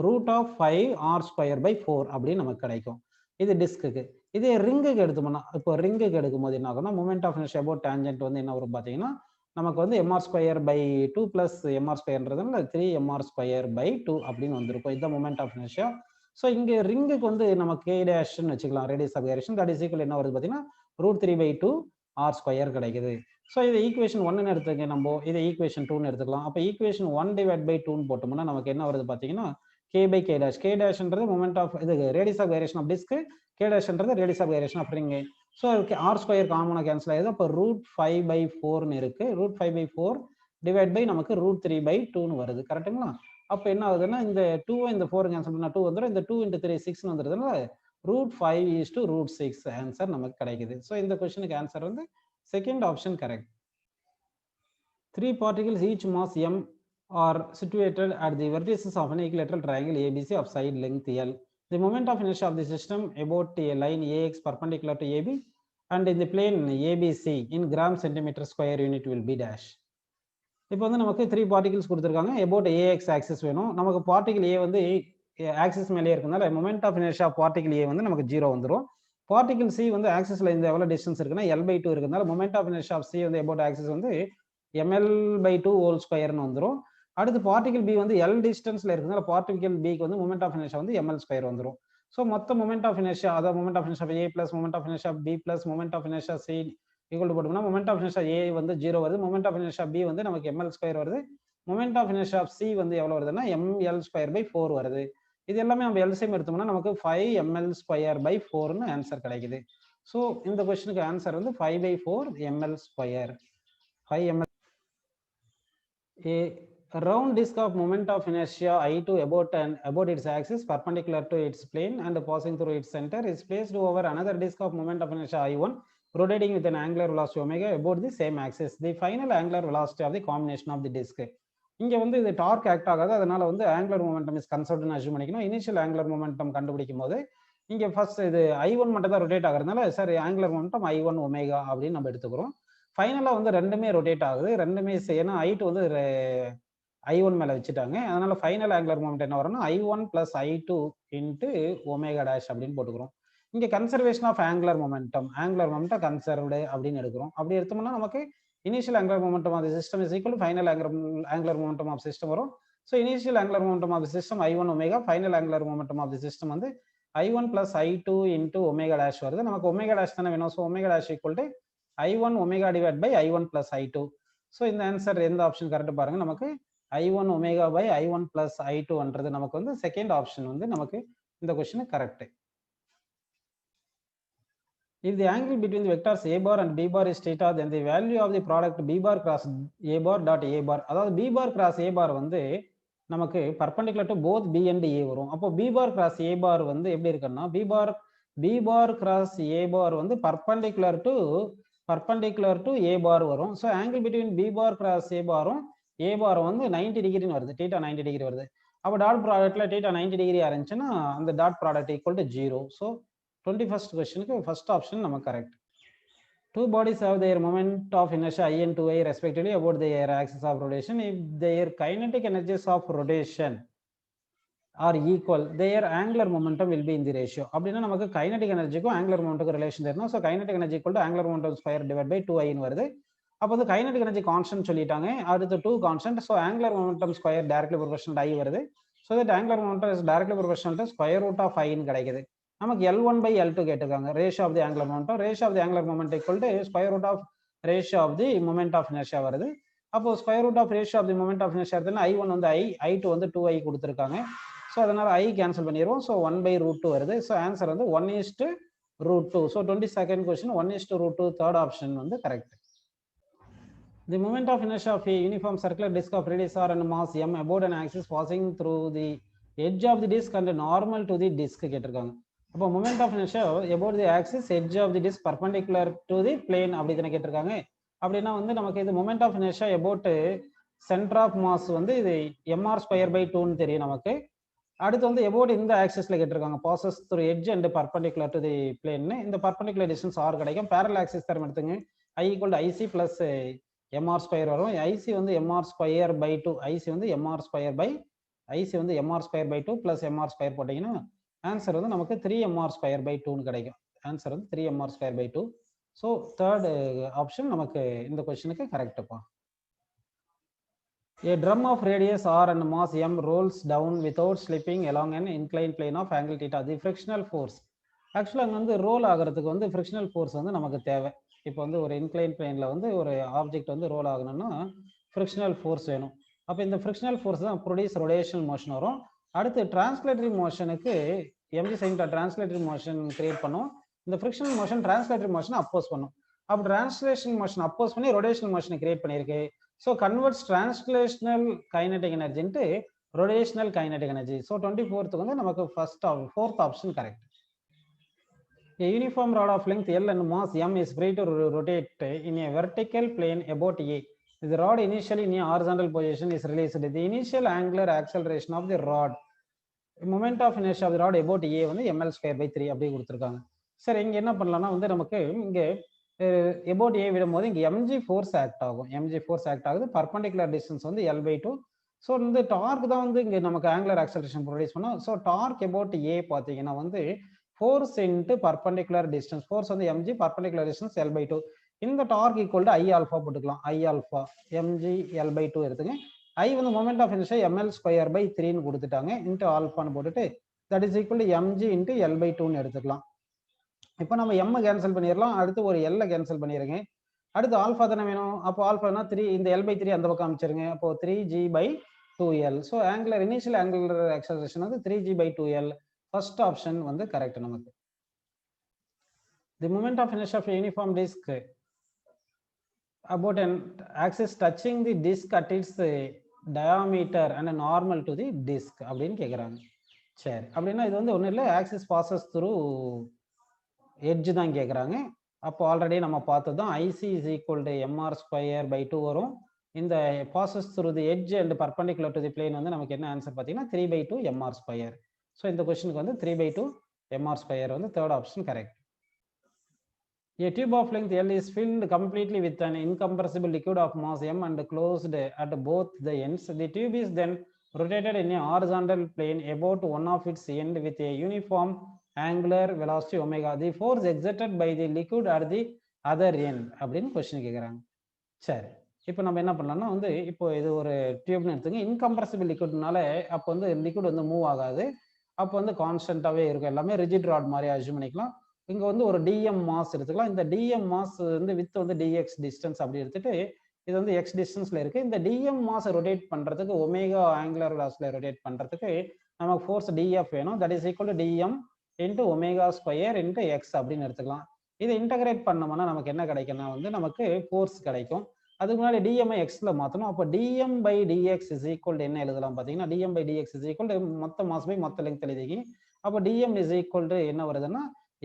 √5r²/4 அப்படின்னு நமக்கு கிடைக்கும். இது டிஸ்க்கு. இதே ரிங்குக்கு எடுத்தோம்னா இப்போ ரிங்குக்கு எடுக்கும்போது என்ன ஆகும்னா moment of inertia about tangent வந்து என்ன வரும் பார்த்தீங்கன்னா நமக்கு வந்து mr² / 2 + mr²ன்றதுனால 3mr²/2 அப்படின்னு வந்திருக்கும். இதுதான் மொமெண்ட் ஆஃப் இனர்ஷியா. ஸோ இங்கே ரிங்குக்கு வந்து நம்ம k' வச்சுக்கலாம். Radius of gyration that is equal என்ன வருது பார்த்தீங்கன்னா √3/2 r² கிடைக்குது. ஸோ இதை ஈக்குவேஷன் 1ன்னு எடுத்துக்க, நம்ம இதை ஈக்குவேஷன் 2ன்னு எடுத்துக்கலாம். அப்போ ஈக்குவேஷன் 1 / 2ன்னு போட்டோம்னா நமக்கு என்ன வருது பார்த்தீங்கன்னா k/k'. k'-ன்றது மொமெண்ட் ஆஃப் இது radius of gyration of disc, k'-ன்றது radius of gyration of ring. So r² காமனாக கேன்சல் ஆகுது. அப்போ √5/4ன்னு இருக்கு. √5/4 / நமக்கு √3/2ன்னு வருது. கரெக்டுங்களா? அப்போ என்ன ஆகுதுன்னா இந்த 2 இந்த 4 கேன்சல் பண்ணா 2 வந்துடும். இந்த 2 × 3 6ன்னு வந்துடுதுனால √5 = ஆன்சர் நமக்கு கிடைக்குது. ஸோ இந்த கொஸ்டினுக்கு ஆன்சர் வந்து second option correct. 3 particles each mass m are situated at the vertices of an equilateral triangle ABC of side length L. The moment of inertia of the system about a line AX perpendicular to AB and in the plane ABC in gram/cm² unit will be dash. இப்போ வந்து நமக்கு 3 particles கொடுத்துருக்காங்க. about AX axis வேணும். நமக்கு particle A வந்து axis மேலே இருக்கிறதுனால moment of inertia particle ஏ வந்து நமக்கு 0 வந்துடும். பார்ட்டிகல் சி வந்து ஆக்சிஸ்ல இந்த எவ்வளோ டிஸ்டன்ஸ் இருக்குன்னா L/2 இருக்கிறதுனால moment of inertia of C வந்து அபவுட் ஆக்சிஸ் வந்து ml/2 ஹோல் ஸ்கொயர்னு வந்துடும். அடுத்து பார்ட்டிகல் பி வந்து L டிஸ்டன்ஸ்ல இருக்கிறதுனால பார்ட்டிகல் பிக்கு வந்து மொமெண்ட் ஆஃப் இனர்ஷியா வந்து ml² வந்துடும். ஸோ மொத்த மொமெண்ட் ஆஃப் இனர்ஷியா அதாவது moment of inertia A plus moment of inertia B plus moment of inertia C equal to போட்டோம்னா மொமெண்ட் ஆஃப் இனர்ஷியா ஏ வந்து 0 வருது, மொமெண்ட் ஆஃப் இனர்ஷியா பி வந்து நமக்கு ml² வருது, moment of inertia of C வந்து எவ்வளோ வருதுன்னா ml²/4 வருது. இது எல்லாமே நம்ம எல்சிஎம் எடுத்தோம்னா நமக்கு 5ml²/4ன்னு ஆன்சர் கிடைக்குது. ஸோ இந்த கொஸ்டினுக்கு ஆன்சர் வந்து 5/4 ml². 5 ml. A round disk of moment of inertia I2 about its axis perpendicular to its plane and passing through its center is placed over another disk of moment of inertia I1 rotating with an angular velocity omega about the same axis. The final angular velocity of the combination of the disk. இங்க வந்து இது dark act ஆகாது, அதனால வந்து angular momentum is கன்சர்வ்ட்னு assume பண்ணிக்கணும். Initial angular momentum கண்டுபிடிக்கும் போது இங்க ஃபர்ஸ்ட் இது I1 மட்டும் தான் ரொட்டேட் ஆகுறதுனால சரி ஆங்குலர் மொமெண்டம் I1 ஒமேகா அப்படின்னு நம்ம எடுத்துக்கிறோம். ஃபைனலா வந்து ரெண்டுமே ரொட்டேட் ஆகுது, ரெண்டுமே ஏன்னா I2 வந்து I1 மேல வச்சுட்டாங்க, அதனால ஃபைனல் ஆங்குலர் மொமெண்ட் என்ன வரும்னா I1 + I2 × ஒமேகா டேஷ் அப்படின்னு போட்டுக்கிறோம். இங்க conservation of angular momentum conserved அப்படின்னு எடுக்கிறோம். அப்படி எடுத்தோம்னா நமக்கு initial angular momentum of the system is equal to final angular momentum of system வரும். So initial angular momentum of the system I1 omega, final angular momentum of the system வந்து I1 + I2 × omega dash வருது. நமக்கு omega dash தானே வேணும். So omega dash equal to I1 omega divided by I1 + I2. So இந்த answer எந்த option correct பாருங்க, நமக்கு I1 omega by I1 + I2ன்றது நமக்கு வந்து செகண்ட் ஆப்ஷன் வந்து நமக்கு இந்த question correct. If the angle between the vectors a bar and b bar is theta, then the value of the product b bar cross a bar dot a bar, அதாவது b bar cross a bar வந்து நமக்கு perpendicular to both b and a வரும். அப்போ b bar cross a bar வந்து எப்படி இருக்குன்னா b bar cross a bar வந்து perpendicular to a bar வரும். So angle between b bar cross a பாரும் a bar வந்து 90 டிகிரின்னு வருது, theta 90 டிகிரி வருது. அப்போ டாட் ப்ராடக்ட்ல theta 90 டிகிரி இருந்துச்சுன்னா அந்த dot product equal to 0. So 21st questionக்கு first option நம்ம correct. Two bodies have their moment of inertia I and 2I respectively about their axis of rotation. If their kinetic energies of rotation are equal, their angular momentum will be in the ratio. அப்படின்னா நமக்கு kinetic energyக்கும் angular momentumக்கும் relation தெரியணும். So kinetic energy equal to angular momentum square divided by 2I வருது. அப்போ வந்து kinetic energy constant சொல்லிட்டாங்க, அடுத்து 2 constant. So angular momentum square directly proportional to I வருது. So that angular momentum is directly proportional to square root of I கிடைக்குது. நமக்கு L1/L2 கேட்டிருக்காங்க, ratio of the angular momentum. Ratio of the angular moment equal to square root of ratio of the moment of inertia வருது. அப்போ square root of ratio of the moment of inertia எடுத்தோம்னா I1 வந்து I, I2 வந்து 2I கொடுத்துருக்காங்க. So அதனால I cancel பண்ணிடுவோம். So 1/√2 வருது. So answer வந்து 1:√2. So 22nd question 1:√2, third option வந்து correct. The moment of inertia of a uniform circular disk of radius r and mass m about an axis passing through the edge of the disk and normal to the disk கேட்டிருக்காங்க. அப்போ moment of inertia about the axis edge of the disc perpendicular to the plane அப்படி தானே கேட்டிருக்காங்க. அப்படின்னா வந்து நமக்கு இது moment of inertia about centre of mass வந்து இது mr²/2ன்னு தெரியும் நமக்கு. அடுத்து வந்து அபவுட் இந்த ஆக்சிஸ்ல கேட்டிருக்காங்க, passes through edge and perpendicular to the பிளேன்னு. இந்த பர்பெண்டிகுலர் டிஸ்டன்ஸ் r கிடைக்கும். பேரலல் ஆக்சிஸ் தரம் எடுத்துங்க, I = IC + mr² வரும். IC வந்து mr²/2, IC வந்து mr²/2 + mr² போட்டீங்கன்னா ஆன்சர் வந்து நமக்கு 3mr²/2ன்னு கிடைக்கும். ஆன்சர் வந்து 3mr²/2. ஸோ தேர்ட் ஆப்ஷன் நமக்கு இந்த கொஸ்டினுக்கு கரெக்டுப்பா. A drum of radius r and mass m rolls down without slipping along an inclined plane of angle theta. The frictional force, ஆக்சுவலாக அங்கே வந்து ரோல் ஆகிறதுக்கு வந்து ஃப்ரிக்ஷனல் ஃபோர்ஸ் வந்து நமக்கு தேவை. இப்போ வந்து ஒரு இன்க்ளைன் பிளேனில் வந்து ஒரு ஆப்ஜெக்ட் வந்து ரோல் ஆகணும்னா ஃப்ரிக்ஷனல் ஃபோர்ஸ் வேணும். அப்போ இந்த ஃப்ரிக்ஷனல் ஃபோர்ஸ் தான் ப்ரொடியூஸ் ரொடேஷனல் மோஷன் வரும். அடுத்து டிரான்ஸ்லேட்டரி மோஷனுக்கு m g sine translatory motion create பண்ணும். இந்த frictional motion translatory motion oppose பண்ணும். அப்போ டிரான்ஸ்லேஷன் மோஷன் அப்போஸ் பண்ணி ரொடேஷனல் மோஷனை கிரியேட் பண்ணியிருக்கு. ஸோ கன்வெர்ட்ஸ் டிரான்ஸ்லேஷனல் கைனடிக் எனர்ஜின்ட்டு rotational kinetic energy. So 24th வந்து நமக்கு fourth option correct. A uniform rod of length L and mass m is free to rotate in a vertical plane about A. The rod initially in a horizontal position is released. The initial angular acceleration of the rod, moment of inertia of the rod about A வந்து ml²/3 அப்படி கொடுத்துருக்காங்க. சரி, இங்கே என்ன பண்ணலாம்னா வந்து நமக்கு இங்கே about A விடும்போது இங்கே mg ஃபோர்ஸ் ஆக்ட் ஆகும். mg ஃபோர்ஸ் ஆக்ட் ஆகுது. பர்பெண்டிகுலர் டிஸ்டன்ஸ் வந்து L/2. ஸோ இந்த டார்க் தான் வந்து இங்கே நமக்கு ஆங்குலர் ஆக்சலரேஷன் ப்ரொடியூஸ் பண்ணோம். ஸோ டார்க் அபவுட் ஏ பார்த்தீங்கன்னா வந்து force into perpendicular distance. Force வந்து mg, பர்பண்டிகுலர் டிஸ்டன்ஸ் l/2. இந்த dark equal to I alpha போட்டுக்கலாம். ஐ ஆல்ஃபா mg l/2 எடுத்துங்க. ஐ வந்து மொமெண்ட் ஆஃப் இனர்ஷியா ml²/3ன்னு கொடுத்துட்டாங்க. இன்ட்டு ஆல்ஃபான்னு போட்டுட்டு that is equal to mg into l/2ன்னு எடுத்துக்கலாம். இப்போ நம்ம m கேன்சல் பண்ணிடலாம். அடுத்து ஒரு l கேன்சல் பண்ணிடுங்க. அடுத்து ஆல்ஃபா தானே வேணும். அப்போ ஆல்ஃபானா 3, இந்த l/3 அந்த பக்கம் அமைச்சிருங்க. அப்போ 3g/2l. So angular initial angular acceleration வந்து 3g/2l. ஃபர்ஸ்ட் ஆப்ஷன் வந்து கரெக்ட் நமக்கு. The moment of inertia of uniform disc about an axis touching the disc at its diameter and normal to the disc அப்படின்னு கேட்குறாங்க. சரி, அப்படின்னா இது வந்து ஒன்றும் இல்லை, ஆக்சிஸ் பாசஸ் த்ரூ எட்ஜ் தான் கேட்குறாங்க. அப்போ ஆல்ரெடி நம்ம பார்த்தது தான் IC is equal to mr²/2 வரும். இந்த bosses through the edge and perpendicular to the plane வந்து நமக்கு என்ன ஆன்சர் பார்த்தீங்கன்னா 3/2 mr². ஸோ இந்த கொஸ்டினுக்கு வந்து 3/2 mr² வந்து third option correct. A tube of length L is filled completely with an incompressible liquid of mass m and closed at both the ends. The tube is then rotated in a horizontal plane about one of its end with a uniform angular velocity omega. The force exerted by the liquid at the other end அப்படின்னு question கேட்குறாங்க. சரி, இப்போ நம்ம என்ன பண்ணலாம்னா வந்து இப்போ இது ஒரு டியூப்னு எடுத்துங்க. இன்கம்ப்ரசிபிள் லிக்விட்னால அப்போ வந்து லிக்விட் வந்து மூவ் ஆகாது. அப்போ வந்து கான்ஸ்டன்ட்டாகவே இருக்கும், எல்லாமே ரிஜிட் ராட் மாதிரி அஸ்யூம் பண்ணிக்கலாம். இங்க வந்து ஒரு dm மாஸ் எடுத்துக்கலாம். இந்த dm மாஸ் வந்து வித் வந்து dx டிஸ்டன்ஸ் அப்படி எடுத்துட்டு இது வந்து x டிஸ்டன்ஸ்ல இருக்கு. இந்த dm மாஸ் ரொட்டேட் பண்றதுக்கு ஒமேகா ஆங்குலர் வெலாசிட்டில ரொட்டேட் பண்றதுக்கு நமக்கு ஃபோர்ஸ் df வேணும். That is equal to dm into ஒமேகா² இன்ட்டு x அப்படின்னு எடுத்துக்கலாம். இதை இன்டகிரேட் பண்ணோம்னா நமக்கு என்ன கிடைக்கும்னா வந்து நமக்கு ஃபோர்ஸ் கிடைக்கும். அதுக்கு முன்னாடி dm xல மாற்றணும். அப்போ dm/dx இஸ் ஈக்குவல் டு என்ன எழுதலாம் பார்த்தீங்கன்னா dm/dx இஸ் ஈக்குவல் டு மொத்த மாஸ் பை மொத்த லெங்த் எழுதிக்கி. அப்போ dm இஸ் ஈக்குவல் டு என்ன வருதுன்னா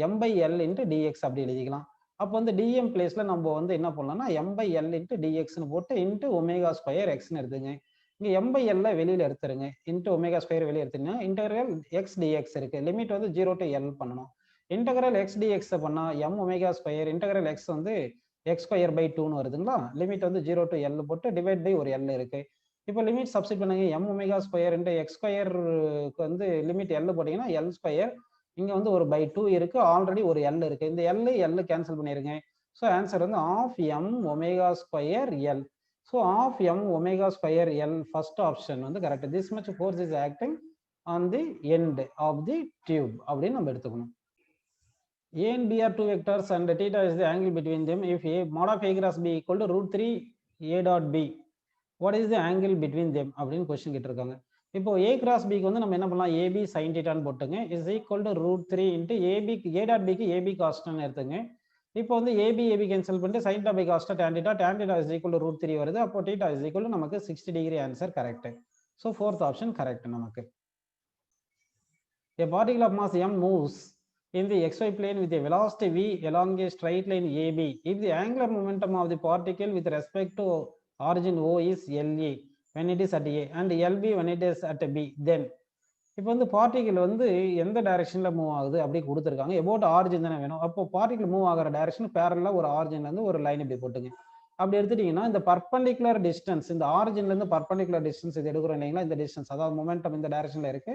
m/l இன்ட்டு dx அப்படி எழுதிக்கலாம். அப்போ வந்து dm பிளேஸ்ல நம்ம வந்து என்ன பண்ணலாம்னா m/l இன்ட்டு dxன்னு போட்டு இன்ட்டு ஒமேகா² xன்னு எடுத்துங்க. இங்கே m/l வெளியில எடுத்துருங்க. இன்ட்டு ஒமேகா² வெளியே எடுத்துங்க. இன்டெகிரல் x dx இருக்கு, லிமிட் வந்து 0 to l பண்ணணும். இன்டெகிரல் x dx பண்ணா m ஒமேகா², இன்டெகிரல் x வந்து x²/2ன்னு வருதுங்களா. லிமிட் வந்து 0 to l போட்டு டிவைட் பை ஒரு l இருக்கு. இப்போ லிமிட் சப்ஸ்டிட் பண்ணுங்க. m ஒமேகா² இன்ட்டு x²க்கு வந்து லிமிட் l போட்டீங்கன்னா l². இங்க வந்து ஒரு /2 இருக்கு, ஆல்ரெடி ஒரு l இருக்கு. இந்த l கேன்சல் பண்ணிருங்க. ஸோ ஆன்சர் வந்து ½ m ஒமேகா²l. ஸோ ½ m ஒமேகா²l ஃபர்ஸ்ட் ஆப்ஷன் வந்து correct. This much force is acting on the end of the tube அப்படின்னு நம்ம எடுத்துக்கணும். A and B are two vectors and theta is the angle between them. If A mod of A cross B equal to √3 A dot B, what is the angle between them அப்படின்னு question கேட்டிருக்காங்க. இப்போ A cross பிக்கு வந்து நம்ம என்ன பண்ணலாம், AB sin θன்னு போட்டுங்க is equal to √3 into A B A dot பிக்கு AB காஸ்ட்னு எடுத்துங்க. இப்போ வந்து AB கேன்சல் பண்ணிட்டு sin θ by cos tan θ is equal to √3 வருது. அப்போ θ இஸ் ஈக்குவல் டு நமக்கு 60 degree answer correct. So fourth option correct நமக்கு. A particle of mass m moves in the xy plane with a velocity v along a straight line AB. If the angular momentum of the particle with respect to origin O is LA when it is at A and LB when it is at B, then இப்போ வந்து particle வந்து எந்த டைரக்ஷன்ல move ஆகுது அப்படி கொடுத்துருக்காங்க. About origin தானே வேணும். அப்போ பார்ட்டிகிள் மூவ் ஆகிற டைரக்ஷன் பேரலா ஒரு ஆரிஜின்ல இருந்து ஒரு லைன் இப்படி போட்டுங்க. அப்படி எடுத்துட்டீங்கன்னா இந்த பர்பண்டிகுலர் டிஸ்டன்ஸ், இந்த ஆரிஜின்ல இருந்து பர்பண்டிகுலர் டிஸ்டன்ஸ் இது எடுக்கிறோம் இல்லைங்களா, இந்த டிஸ்டன்ஸ் அதாவது மொமெண்டம் இந்த டைரக்ஷன்ல இருக்கு,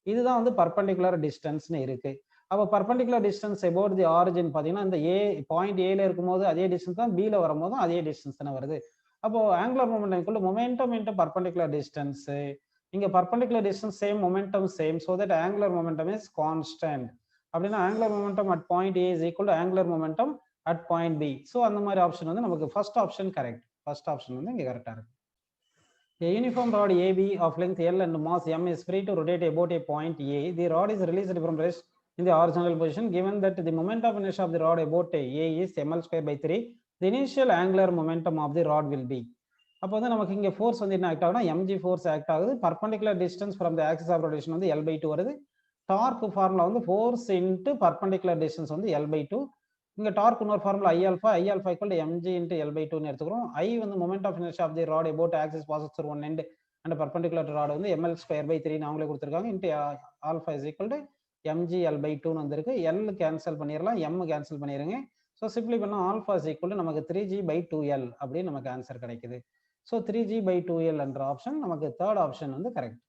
இதுதான் வந்து பர்பண்டிகுலர் டிஸ்டன்ஸ்னு இருக்கு. அப்போ perpendicular distance about the origin பார்த்தீங்கன்னா இந்த பாயிண்ட் ஏல இருக்கும்போது அதே டிஸ்டன்ஸ் தான், பில வரும்போதும் அதே டிஸ்டன்ஸ் தானே வருது. அப்போ angular momentum momentum into perpendicular distance. இங்க perpendicular distance same, momentum same, so that angular momentum is constant. அப்படின்னா angular momentum at point A is equal to angular momentum at point B. So அந்த மாதிரி option வந்து நமக்கு first option correct. First option வந்து இங்க கரெக்டா இருக்கு. A uniform rod AB of length L and mass M is free to rotate about a point A. The rod is released from rest in the horizontal position. Given that the moment of inertia of the rod about A is ml²/3, the initial angular momentum of the rod will be. அப்போ வந்து நமக்கு இங்கே force வந்து என்ன act ஆகுனா mg force act ஆகுது. Perpendicular distance from the axis of rotation வந்து l/2 வருது. டார்க் ஃபார்முலா வந்து ஃபோர்ஸ் இன்ட்டு பர்பண்டிகுலர் டிஸ்டன்ஸ் வந்து l/2. இங்கே டார்க் இன்னொரு formula I alpha equal to mg into l/2ன்னு எடுத்துக்கிறோம். ஐ வந்து moment of inertia of the rod about axis passes through one end and perpendicular rod வந்து ml²/3 அவங்களே கொடுத்துருக்காங்க. Into alpha is equal to mg l/2ன்னு வந்திருக்கு. L cancel பண்ணிடலாம், M cancel பண்ணிடுங்க. ஸோ சிம்பிளி பண்ணால் ஆல்ஃபா இஸ் ஈக்குவல் டு நமக்கு 3g/2l அப்படின்னு நமக்கு ஆன்சர் கிடைக்குது. ஸோ 3g/2l என்ற ஆப்ஷன் நமக்கு தேர்ட் ஆப்ஷன் வந்து correct.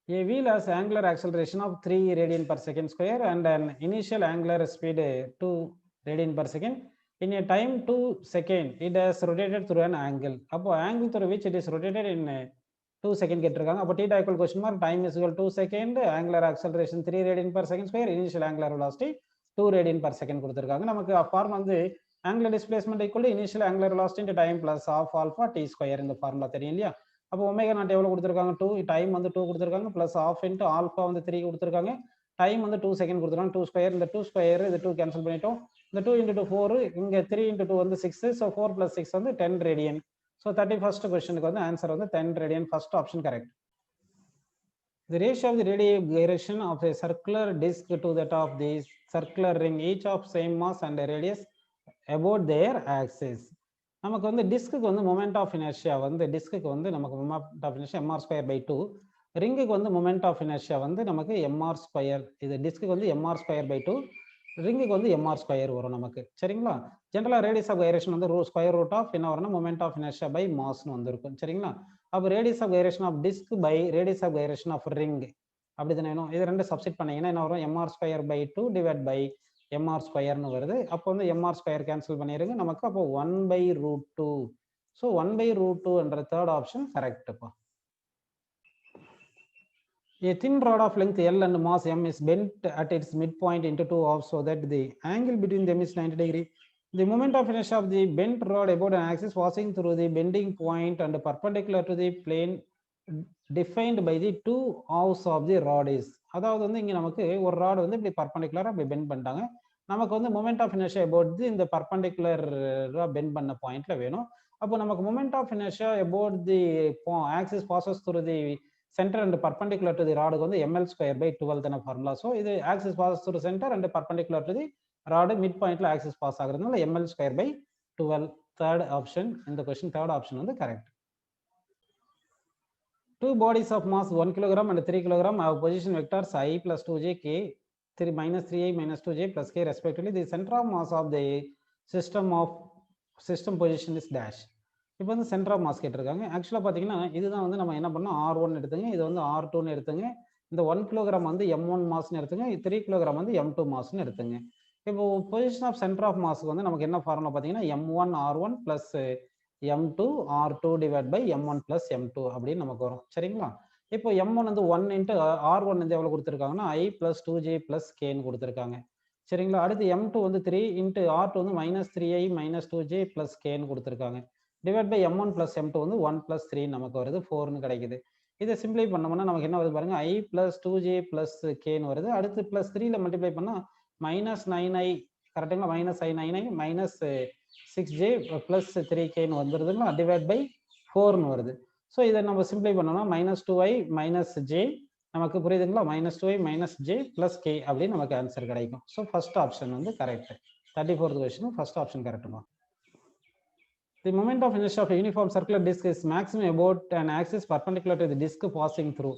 A wheel has angular acceleration of 3 radian per second square and an initial angular speed 2 radian per second. In a time 2 seconds, it has rotated through an angle. அப்போ angle through which it is rotated in 2 seconds கேட்டிருக்காங்க. அப்போ theta equal question mark time is equal 2 second, angular acceleration 3 radian per second square, initial angular velocity 2 radian per second கொடுத்திருக்காங்க. நமக்கு formula வந்து angular displacement equal to initial angular velocity into time plus half alpha t square இந்த formula தெரியும் இல்லையா? அப்போ omega not எவ்வளவு கொடுத்துருக்காங்க 2, time வந்து 2 கொடுத்துருக்காங்க, பிளஸ் ஆஃப் இன்ட்டு ஆல்ஃபா வந்து 3 கொடுத்துருக்காங்க, டைம் வந்து 2 செகண்ட் கொடுத்துருக்காங்க, 2 ஸ்கொயர், இந்த 2 ஸ்கொயர் இது 2 கேன்சல் பண்ணிட்டோம், இந்த 2 × 2 4, இங்க 3 × 2 வந்து 6, ஸோ 4 + 6 வந்து 10 ரேடியன். ஸோ 31st கொஸ்டினுக்கு வந்து ஆன்சர் வந்து 10 radian, first option correct. The ratio of the radial gyration of a circular disc to that of the circular ring, each of same mass and radius about their axis. நமக்கு வந்து disc வந்து moment of inertia வந்து disc வந்து நமக்கு moment of inertia mr²/2, ரிங்குக்கு வந்து moment of inertia வந்து நமக்கு mr². இது டிஸ்க்கு வந்து mr²/2, ரிங்குக்கு வந்து mr² வரும் நமக்கு. சரிங்களா? ஜென்ரலா ரேடியஸ் ஆஃப் கைரேஷன் வந்து ஸ்கொயர் ரூட் ஆஃப் என்ன வரும்னா மொமெண்ட் ஆஃப் இனர்ஷியா பை மாஸ்னு வந்திருக்கும். சரிங்களா? அப்போ radius of gyration of disc by radius of gyration of ring அப்படி தானே வேணும். இது ரெண்டு சப்ஸ்டிட் பண்ணீங்கன்னா என்ன வரும், mr²/2 டிவைட் பை mr² வருது. அப்போ வந்து mr² கேன்சல் பண்ணிடுங்க நமக்கு. அப்போ 1/√2. ஸோ 1/√2 என்ற தேர்ட் ஆப்ஷன் கரெக்ட்ப்பா. A thin rod of length L and mass M is bent at its midpoint into two halves so that the angle between them is 90 degrees. The moment of inertia of the bent rod about an axis passing through the bending point and perpendicular to the plane defined by the two halves of the rod is. அதாவது வந்து இங்க நமக்கு ஒரு rod வந்து இப்படி பர்பெண்டிகுலரா இப்படி bend பண்ணிட்டாங்க. நமக்கு வந்து மொமெண்ட் ஆஃப் இனர்ஷியா அபவுட் இந்த பர்பெண்டிகுலரா பெண்ட் பண்ண பாயிண்ட்ல வேணும். அப்போ நமக்கு moment of inertia about the axis passes through the center and perpendicular to the rod வந்து ml²/12 தான ஃபார்முலா. ஸோ இது axis pass through centre and perpendicular to the rod mid பாயிண்ட்ல ஆக்சிஸ் பாஸ் ஆகுறதுனால ml²/12 தேர்ட் ஆப்ஷன். இந்த question third option வந்து correct. Two bodies of mass 1 kg and 3 kg have position vectors I plus 2j k 3 minus 3i minus 2j plus k respectively. The center of mass of the system position is dash. இப்போ வந்து centre of mass கேட்டிருக்காங்க. ஆக்சுவலாக பார்த்தீங்கன்னா இதுதான் வந்து நம்ம என்ன பண்ணோம், R1 எடுத்துங்க, இது வந்து R2ன்னு எடுத்துங்க, இந்த 1 kg வந்து M1 மாஸ்ன்னு எடுத்துங்க, 3 kg வந்து M2 மாஸ்ன்னு எடுத்துங்க. இப்போ பொசிஷன் ஆஃப் சென்டர் ஆஃப் மாஸ்க்கு வந்து நமக்கு என்ன ஃபார்முலா பார்த்தீங்கன்னா M1 R1 + M2 R2 divide by M1 + M2 அப்படின்னு நமக்கு வரும். சரிங்களா? இப்போ M1 வந்து 1 × R1 வந்து எவ்வளோ கொடுத்துருக்காங்கன்னா I + 2j + kன்னு கொடுத்துருக்காங்க. சரிங்களா? அடுத்து M2 வந்து 3 × R2 வந்து -3i - 2j + kன்னு கொடுத்துருக்காங்க. டிவைட் பை M1 + M2 வந்து 1 + 3 நமக்கு வருது, 4ன்னு கிடைக்குது. இதை சிம்பிளை பண்ணோம்னா நமக்கு என்ன வருது பாருங்க, I + 2j + kன்னு வருது. அடுத்து +3ல மல்டிப்ளை பண்ணா -9i கரெக்டுங்களா, -i9i -6j + 3kன்னு வந்துருதுங்களா, டிவைட் பை 4ன்னு வருது. ஸோ இதை நம்ம சிம்பிளை பண்ணோம்னா -2i - j நமக்கு புரியுதுங்களா, -2i - j + k அப்படின்னு நமக்கு ஆன்சர் கிடைக்கும். ஸோ ஃபர்ஸ்ட் ஆப்ஷன் வந்து correct. 34th question first option கரெக்டுமா. The moment of inertia of a uniform circular disc is maximum about an axis perpendicular to the disc passing through.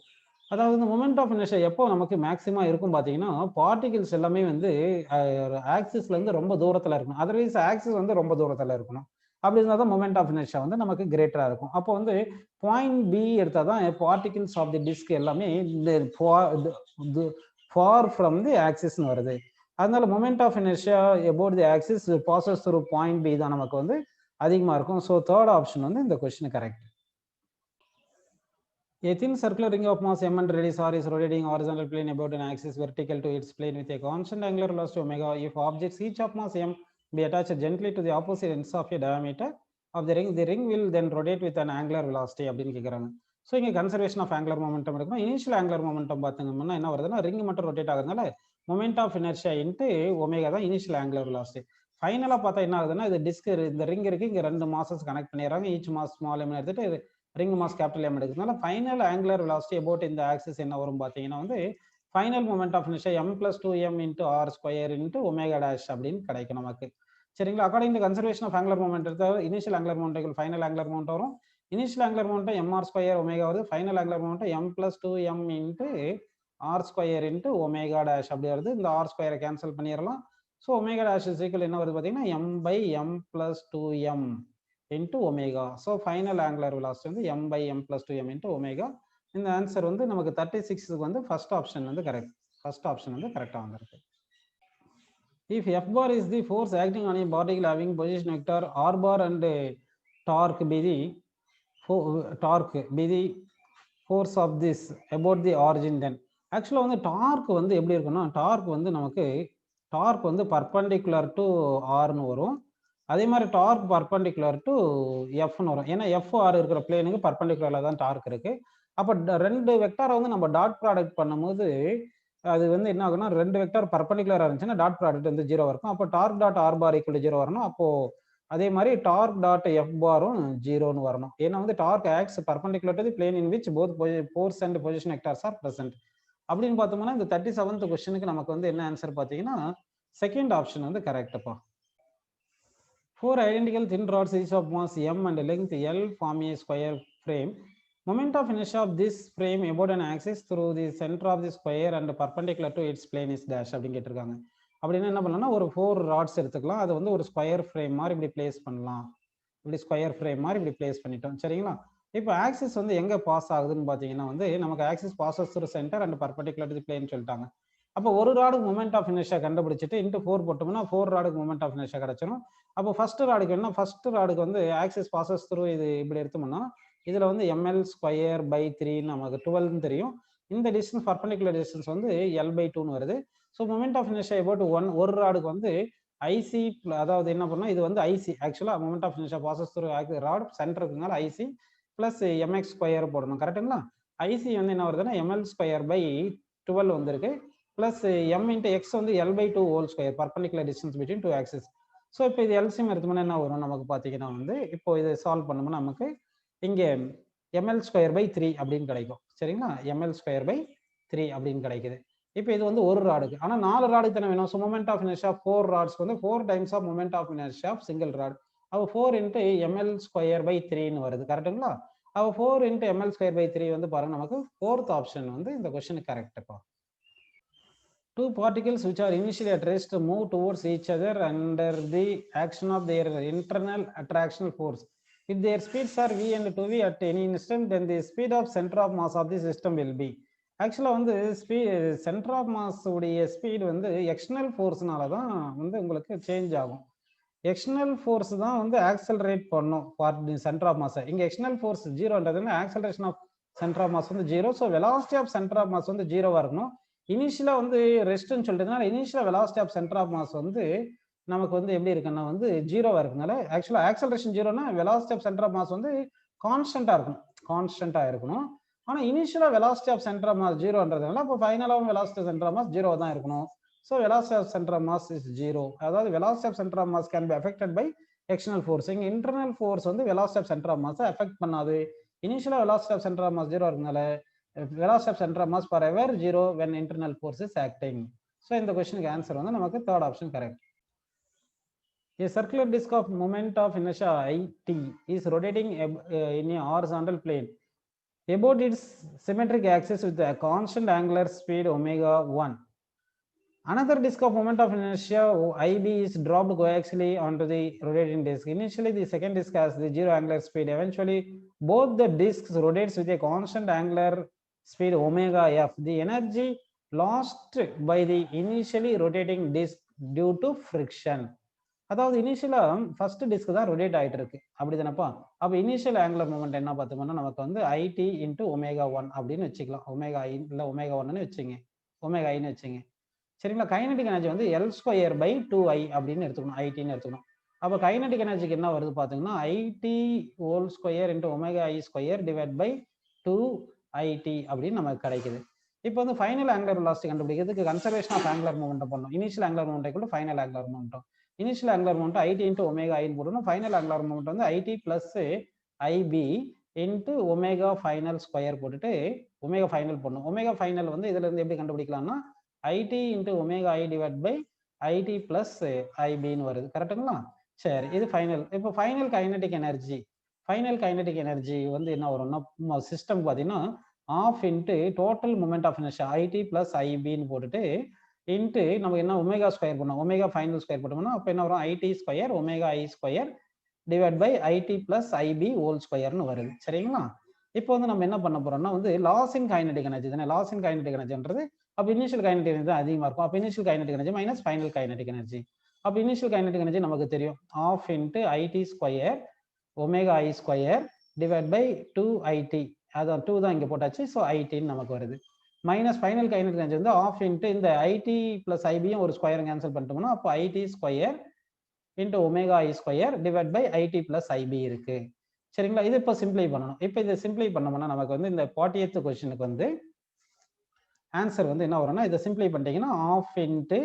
அதாவது இந்த moment of inertia எப்போ நமக்கு maxima இருக்கும் பார்த்தீங்கன்னா, particles எல்லாமே வந்து ஆக்சிஸ்ல இருந்து ரொம்ப தூரத்தில் இருக்கணும். அதர்வைஸ் ஆக்சிஸ் வந்து ரொம்ப தூரத்தில் இருக்கணும். அப்படி இருந்தால் தான் மொமெண்ட் ஆஃப் இனர்ஷியா வந்து நமக்கு கிரேட்டராக இருக்கும். அப்போ வந்து பாயிண்ட் பி எடுத்தால் தான் பார்ட்டிகிள்ஸ் ஆஃப் தி டிஸ்க் எல்லாமே இந்த ஃபார் ஃப்ரம் தி ஆக்சிஸ்ன்னு வருது. அதனால moment of inertia about the axis passes through point B தான் நமக்கு வந்து அதிகமாக இருக்கும். ஸோ தேர்ட் ஆப்ஷன் வந்து இந்த question correct. A thin circular ring of mass m and radius r is rotating horizontal plane about an axis vertical to its plane with a constant angular velocity omega. If objects each of mass m be attached gently to the opposite ends of a diameter of the ring will then rotate with an angular velocity அப்படின்னு கேட்குறாங்க. So இங்கே conservation of angular momentum இருக்கும். Initial angular momentum பார்த்தீங்கன்னா என்ன வருதுன்னா, ring மட்டும் rotate ஆகுறதுனால moment of inertia into omega தான் இனிஷியல் ஆங்குலர் வெலாசிட்டி. ஃபைனலாக பார்த்தா என்ன ஆகுதுன்னா, இது டிஸ்க் இந்த ரிங் இருக்கு, இங்கே 2 மாசஸ் கனெக்ட் பண்ணிடுறாங்க. ஈச் மாஸ் ஸ்மால் எம் எடுத்துட்டு ரிங் மாஸ் கேபிட்டல் எம் எடுக்கிறதுனால ஃபைனல் ஆங்குலர் வெலாசிட்டி அபவுட் இந்த ஆக்சிஸ் என்ன வரும் பார்த்தீங்கன்னா வந்து final moment of inertia m + 2m × r² × omega dash அப்படின்னு கிடைக்கும் நமக்கு. சரிங்களா? According to conservation of angular moment எடுத்தா initial angular moment final angular moment வரும். Initial angular moment mr² omega வருது. Final angular moment m + 2m × r² × omega dash அப்படி வருது. இந்த r² கேன்சல் பண்ணிடலாம். So omega dash is equal என்ன வருது பார்த்தீங்கன்னா m/m + 2m into omega. So final angular velocity வந்து m by m plus 2m into omega. இந்த ஆன்சர் வந்து நமக்கு 36க்கு வந்து ஃபர்ஸ்ட் ஆப்ஷன் வந்து கரெக்ட். ஃபர்ஸ்ட் ஆப்ஷன் வந்து கரெக்டா வந்திருக்கு. If F bar is the force acting on a particle having position vector R bar and torque be the force of this about the origin, then actually வந்து dark வந்து எப்படி இருக்குன்னா, dark வந்து நமக்கு dark வந்து பர்பண்டிகுலர் டு ஆர்னு வரும். அதே மாதிரி டார்க் பர்பண்டிகுலர் டு எஃப்னு வரும். ஏன்னா எஃப் ஆர் இருக்கிற பிளேனுக்கு பர்பண்டிகுலர்ல தான் டார்க் இருக்கு. அப்போ ரெண்டு வெக்டாரை வந்து நம்ம டாட் ப்ராடக்ட் பண்ணும்போது அது வந்து என்ன ஆகுனா, ரெண்டு வெக்டார் பர்பண்டிகுலரா இருந்துச்சுன்னா டாட் ப்ராடக்ட் வந்து 0 இருக்கும். அப்போ torque dot R bar equal 0 வரணும். அப்போ அதே மாதிரி டார்க் டாட் எஃப் பாரும் 0ன்னு வரணும். ஏன்னா வந்து torque acts perpendicular to the plane in which both force and position vectors are present. அப்படின்னு பார்த்தோம்னா இந்த 37th क्वेश्चनக்கு நமக்கு வந்து என்ன ஆன்சர் பார்த்தீங்கன்னா செகண்ட் ஆப்ஷன் வந்து கரெக்ட்ப்பா. Four identical thin rods each of mass m and length L form a square frame. Moment of inertia of this frame about an axis through the center of the square and perpendicular to its plane is dash அப்படின்னு கேட்டிருக்காங்க. அப்படின்னா என்ன பண்ணலாம்னா ஒரு 4 rods எடுத்துக்கலாம். அதை வந்து ஒரு ஸ்கொயர் ஃப்ரேம் மாதிரி இப்படி பிளேஸ் பண்ணலாம். இப்படி ஸ்கொயர் ஃப்ரேம் மாதிரி இப்படி பிளேஸ் பண்ணிட்டோம். சரிங்களா? இப்போ ஆக்சிஸ் வந்து எங்க பாஸ் ஆகுதுன்னு பார்த்தீங்கன்னா வந்து நமக்கு axis passes through centre and perpendicular to the plane சொல்லிட்டாங்க. அப்போ ஒரு ராடுக்கு மொமெண்ட் ஆஃப் இனர்ஷியா கண்டுபிடிச்சிட்டு இன்ட்டு 4 போட்டோம்னா 4 ராடுக்கு மொமெண்ட் ஆஃப் இனர்ஷியா கிடைச்சிடும். அப்போ ஃபர்ஸ்ட் ராடுக்கு என்ன, ஃபர்ஸ்ட் ராடுக்கு வந்து ஆக்சிஸ் பாசஸ் த்ரூ இது இப்படி எடுத்தோம்னா இதுல வந்து ml ஸ்கொயர் பை 3 நமக்கு 12 தெரியும். இந்த டிஸ்டன்ஸ் பர்பண்டிகுலர் டிஸ்டன்ஸ் வந்து L by 2ன்னு வருது. So moment of inertia about ஒரு ராடுக்கு வந்து ஐசி, அதாவது என்ன பண்ணோம், இது வந்து ஐசி ஆக்சுவலா moment of inertia passes through rod சென்டருக்குனால ஐசி பிளஸ் mx ஸ்கொயர் போடணும். கரெக்டுங்களா? ஐசி வந்து என்ன வருதுன்னா ml ஸ்கொயர் பை 12 வந்திருக்கு. பிளஸ் m இன்ட்டு எக்ஸ் வந்து L by 2 whole square perpendicular distance between two axis. So இப்போ இது எல்சிஎம் எடுத்தோம்னா என்ன வரும் நமக்கு பார்த்தீங்கன்னா வந்து இப்போ இது சால்வ் பண்ணோம்னா நமக்கு இங்கே ml ஸ்கொயர் பை 3 அப்படின்னு கிடைக்கும். சரிங்களா? ml ஸ்கொயர் பை 3 அப்படின்னு கிடைக்குது. இப்போ இது வந்து ஒரு ராடுக்கு, ஆனால் 4 ராடுக்கு தானே வேணும். ஸோ மொமெண்ட் ஆஃப் இனர்ஷியா 4 ராட்ஸ்க்கு வந்து 4 times of moment of inertia of single rod. அப்போ 4 இன்ட்டு ml ஸ்கொயர் பை 3ன்னு வருது. கரெக்டுங்களா? அப்போ 4 இன்ட்டு ml ஸ்கொயர் பை 3 வந்து பாருங்க நமக்கு ஃபோர்த் ஆப்ஷன் வந்து இந்த கொஸ்டினுக்கு கரெக்டுப்பா. Two particles which are initially at rest move towards each other under the action of their internal attractional force. If their speeds are v and 2v at any instant, then the speed of center of mass of the system will be. ஆக்சுவலா வந்து centre of mass உடைய speed வந்து external ஃபோர்ஸ்னால தான் வந்து உங்களுக்கு change ஆகும். External force தான் வந்து ஆக்சலரேட் பண்ணும் சென்டர் ஆஃப் மாஸ். இங்க எக்ஸ்டர்னல் ஃபோர்ஸ் ஜீரோன்றதுன்னா acceleration of centre of mass வந்து zero. So velocity of centre of mass வந்து ஜீரோவா இருக்கணும். இனிஷியலா வந்து ரெஸ்ட்னு சொல்லிட்டதுனால இனிஷியலா velocity of centre of mass வந்து நமக்கு வந்து எப்படி இருக்குன்னா வந்து ஜீரோவா இருக்கனால ஆக்சுவலா ஆக்சலரேஷன் ஜீரோனா velocity of centre of mass வந்து கான்ஸ்டன்டா இருக்கணும். ஆனா இனிஷியலா velocity of centre of mass ஜீரோன்றதுனால அப்போ ஃபைனலாவும் velocity of centre of mass zero தான் இருக்கணும். So velocity of centre of mass is zero. அதாவது velocity of centre of mass can be affected by external force. இங்க இன்டர்னல் ஃபோர்ஸ் வந்து velocity of centre of mass affect பண்ணாது. இனிஷியலா velocity of centre of mass zero இருக்கனால velocity of center of mass forever zero when internal force is acting. So in the question answer வந்து நமக்கு third option correct. A circular disk of moment of inertia it is rotating in a horizontal plane about its symmetric axis with a constant angular speed omega 1. Another disk of moment of inertia IB is dropped coaxially onto the rotating disk. Initially the second disk has the zero angular speed. Eventually both the disks rotates with a constant angular speed omega f. The energy lost by the initially rotating disk due to friction. அதாவது இனிஷியலா first disk தான் rotate ஆயிட்டு இருக்கு, அப்படிதானப்பா? அப்ப initial angular moment என்ன பார்த்தோம்னா நமக்கு வந்து IT இன்ட்டு ஒமேகா 1 அப்படின்னு வச்சுக்கலாம். ஒமேகா ஐ இல்லை ஒமேகா 1ன்னு வச்சுங்க, ஒமேகா ஐன்னு வச்சுங்க. சரிங்களா? கைனடிக் எனர்ஜி வந்து L ஸ்கொயர் பை 2I அப்படின்னு எடுத்துக்கணும், ஐடின்னு எடுத்துக்கணும். அப்போ கைனடிக் எனர்ஜிக்கு என்ன வருது பார்த்தீங்கன்னா IT whole square into omega I square divide by 2IT அப்படின்னு நமக்கு கிடைக்குது. இப்போ வந்து ஃபைனல் ஆங்குலர் வெலாசிட்டி கண்டுபிடிக்கிறதுக்கு கன்சர்வேஷன் ஆஃப் ஆங்குலர் மூமெண்ட் பண்ணணும். இனிஷியல் ஆங்குலர் மூமெண்ட் கூட final angular moment. Initial angular moment IT into omega ஐன்னு போடணும். ஃபைனல் ஆங்குலர் மூமெண்ட் வந்து IT plus IB into omega final square போட்டுட்டு ஒமேகா ஃபைனல் போடணும். Omega final வந்து இதுல இருந்து எப்படி கண்டுபிடிக்கலாம்னா IT into omega I divide by IT plus IBன்னு வருது. கரெக்டுங்களா? சரி, இது ஃபைனல். இப்போ ஃபைனல் கைனடிக் எனர்ஜி வந்து என்ன வரும்னா சிஸ்டம் பார்த்தீங்கன்னா of into total moment of inertia IT plus IBன்னு போட்டுட்டு இன்ட்டு நமக்கு என்ன ஒமேகா ஸ்கொயர் பண்ணோம், ஒமேகா ஃபைனல் ஸ்கொயர் போட்டோம்னா அப்போ என்ன வரும் IT square omega I square divide by ID plus I B whole ஸ்கொயர்னு வருது. சரிங்களா? இப்போ வந்து நம்ம என்ன பண்ண போறோம்னா வந்து லாஸ் இன் கைனடிக் எனர்ஜி தானே. லாஸ் இன் கைனடிக் எனர்ஜின்றது அப்போ இனிஷியல் கைனடிக் எனர்ஜி அதிகமாக இருக்கும். அப்போ initial kinetic energy minus final kinetic energy. அப்போ இனிஷியல் கைனடிக் எனர்ஜி நமக்கு தெரியும் half into ID square omega I square divide by 2IT. அதான் 2 தான் இங்கே போட்டாச்சு. ஸோ ஐடின்னு நமக்கு வருது. மைனஸ் ஃபைனல் கைனடிக் எனர்ஜி வந்து ஆஃப் இன்ட்டு இந்த ஐடி பிளஸ் ஐபியும் ஒரு ஸ்கொயர் கேன்சல் பண்ணிட்டோம்னா அப்போ ID square into omega I square divide by ID plus IP இருக்கு. சரிங்களா? இது இப்போ சிம்பிளை பண்ணணும். இப்போ இதை சிம்பிளை பண்ணோம்னா நமக்கு வந்து இந்த 40th கொஸ்டினுக்கு வந்து ஆன்சர் வந்து என்ன வரும்னா இதை சிம்பிளை பண்ணிட்டீங்கன்னா half into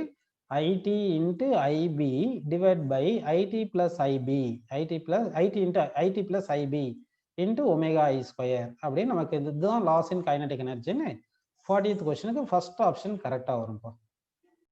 ID into IP divide by ID plus IP ID plus IP into omega I square அப்படின்னு நமக்கு இதுதான் லாஸ் இன் கைனடிக் எனர்ஜின்னு 40th கொஸ்டினுக்கு ஃபர்ஸ்ட் ஆப்ஷன் கரெக்டாக வரும்ப்பா.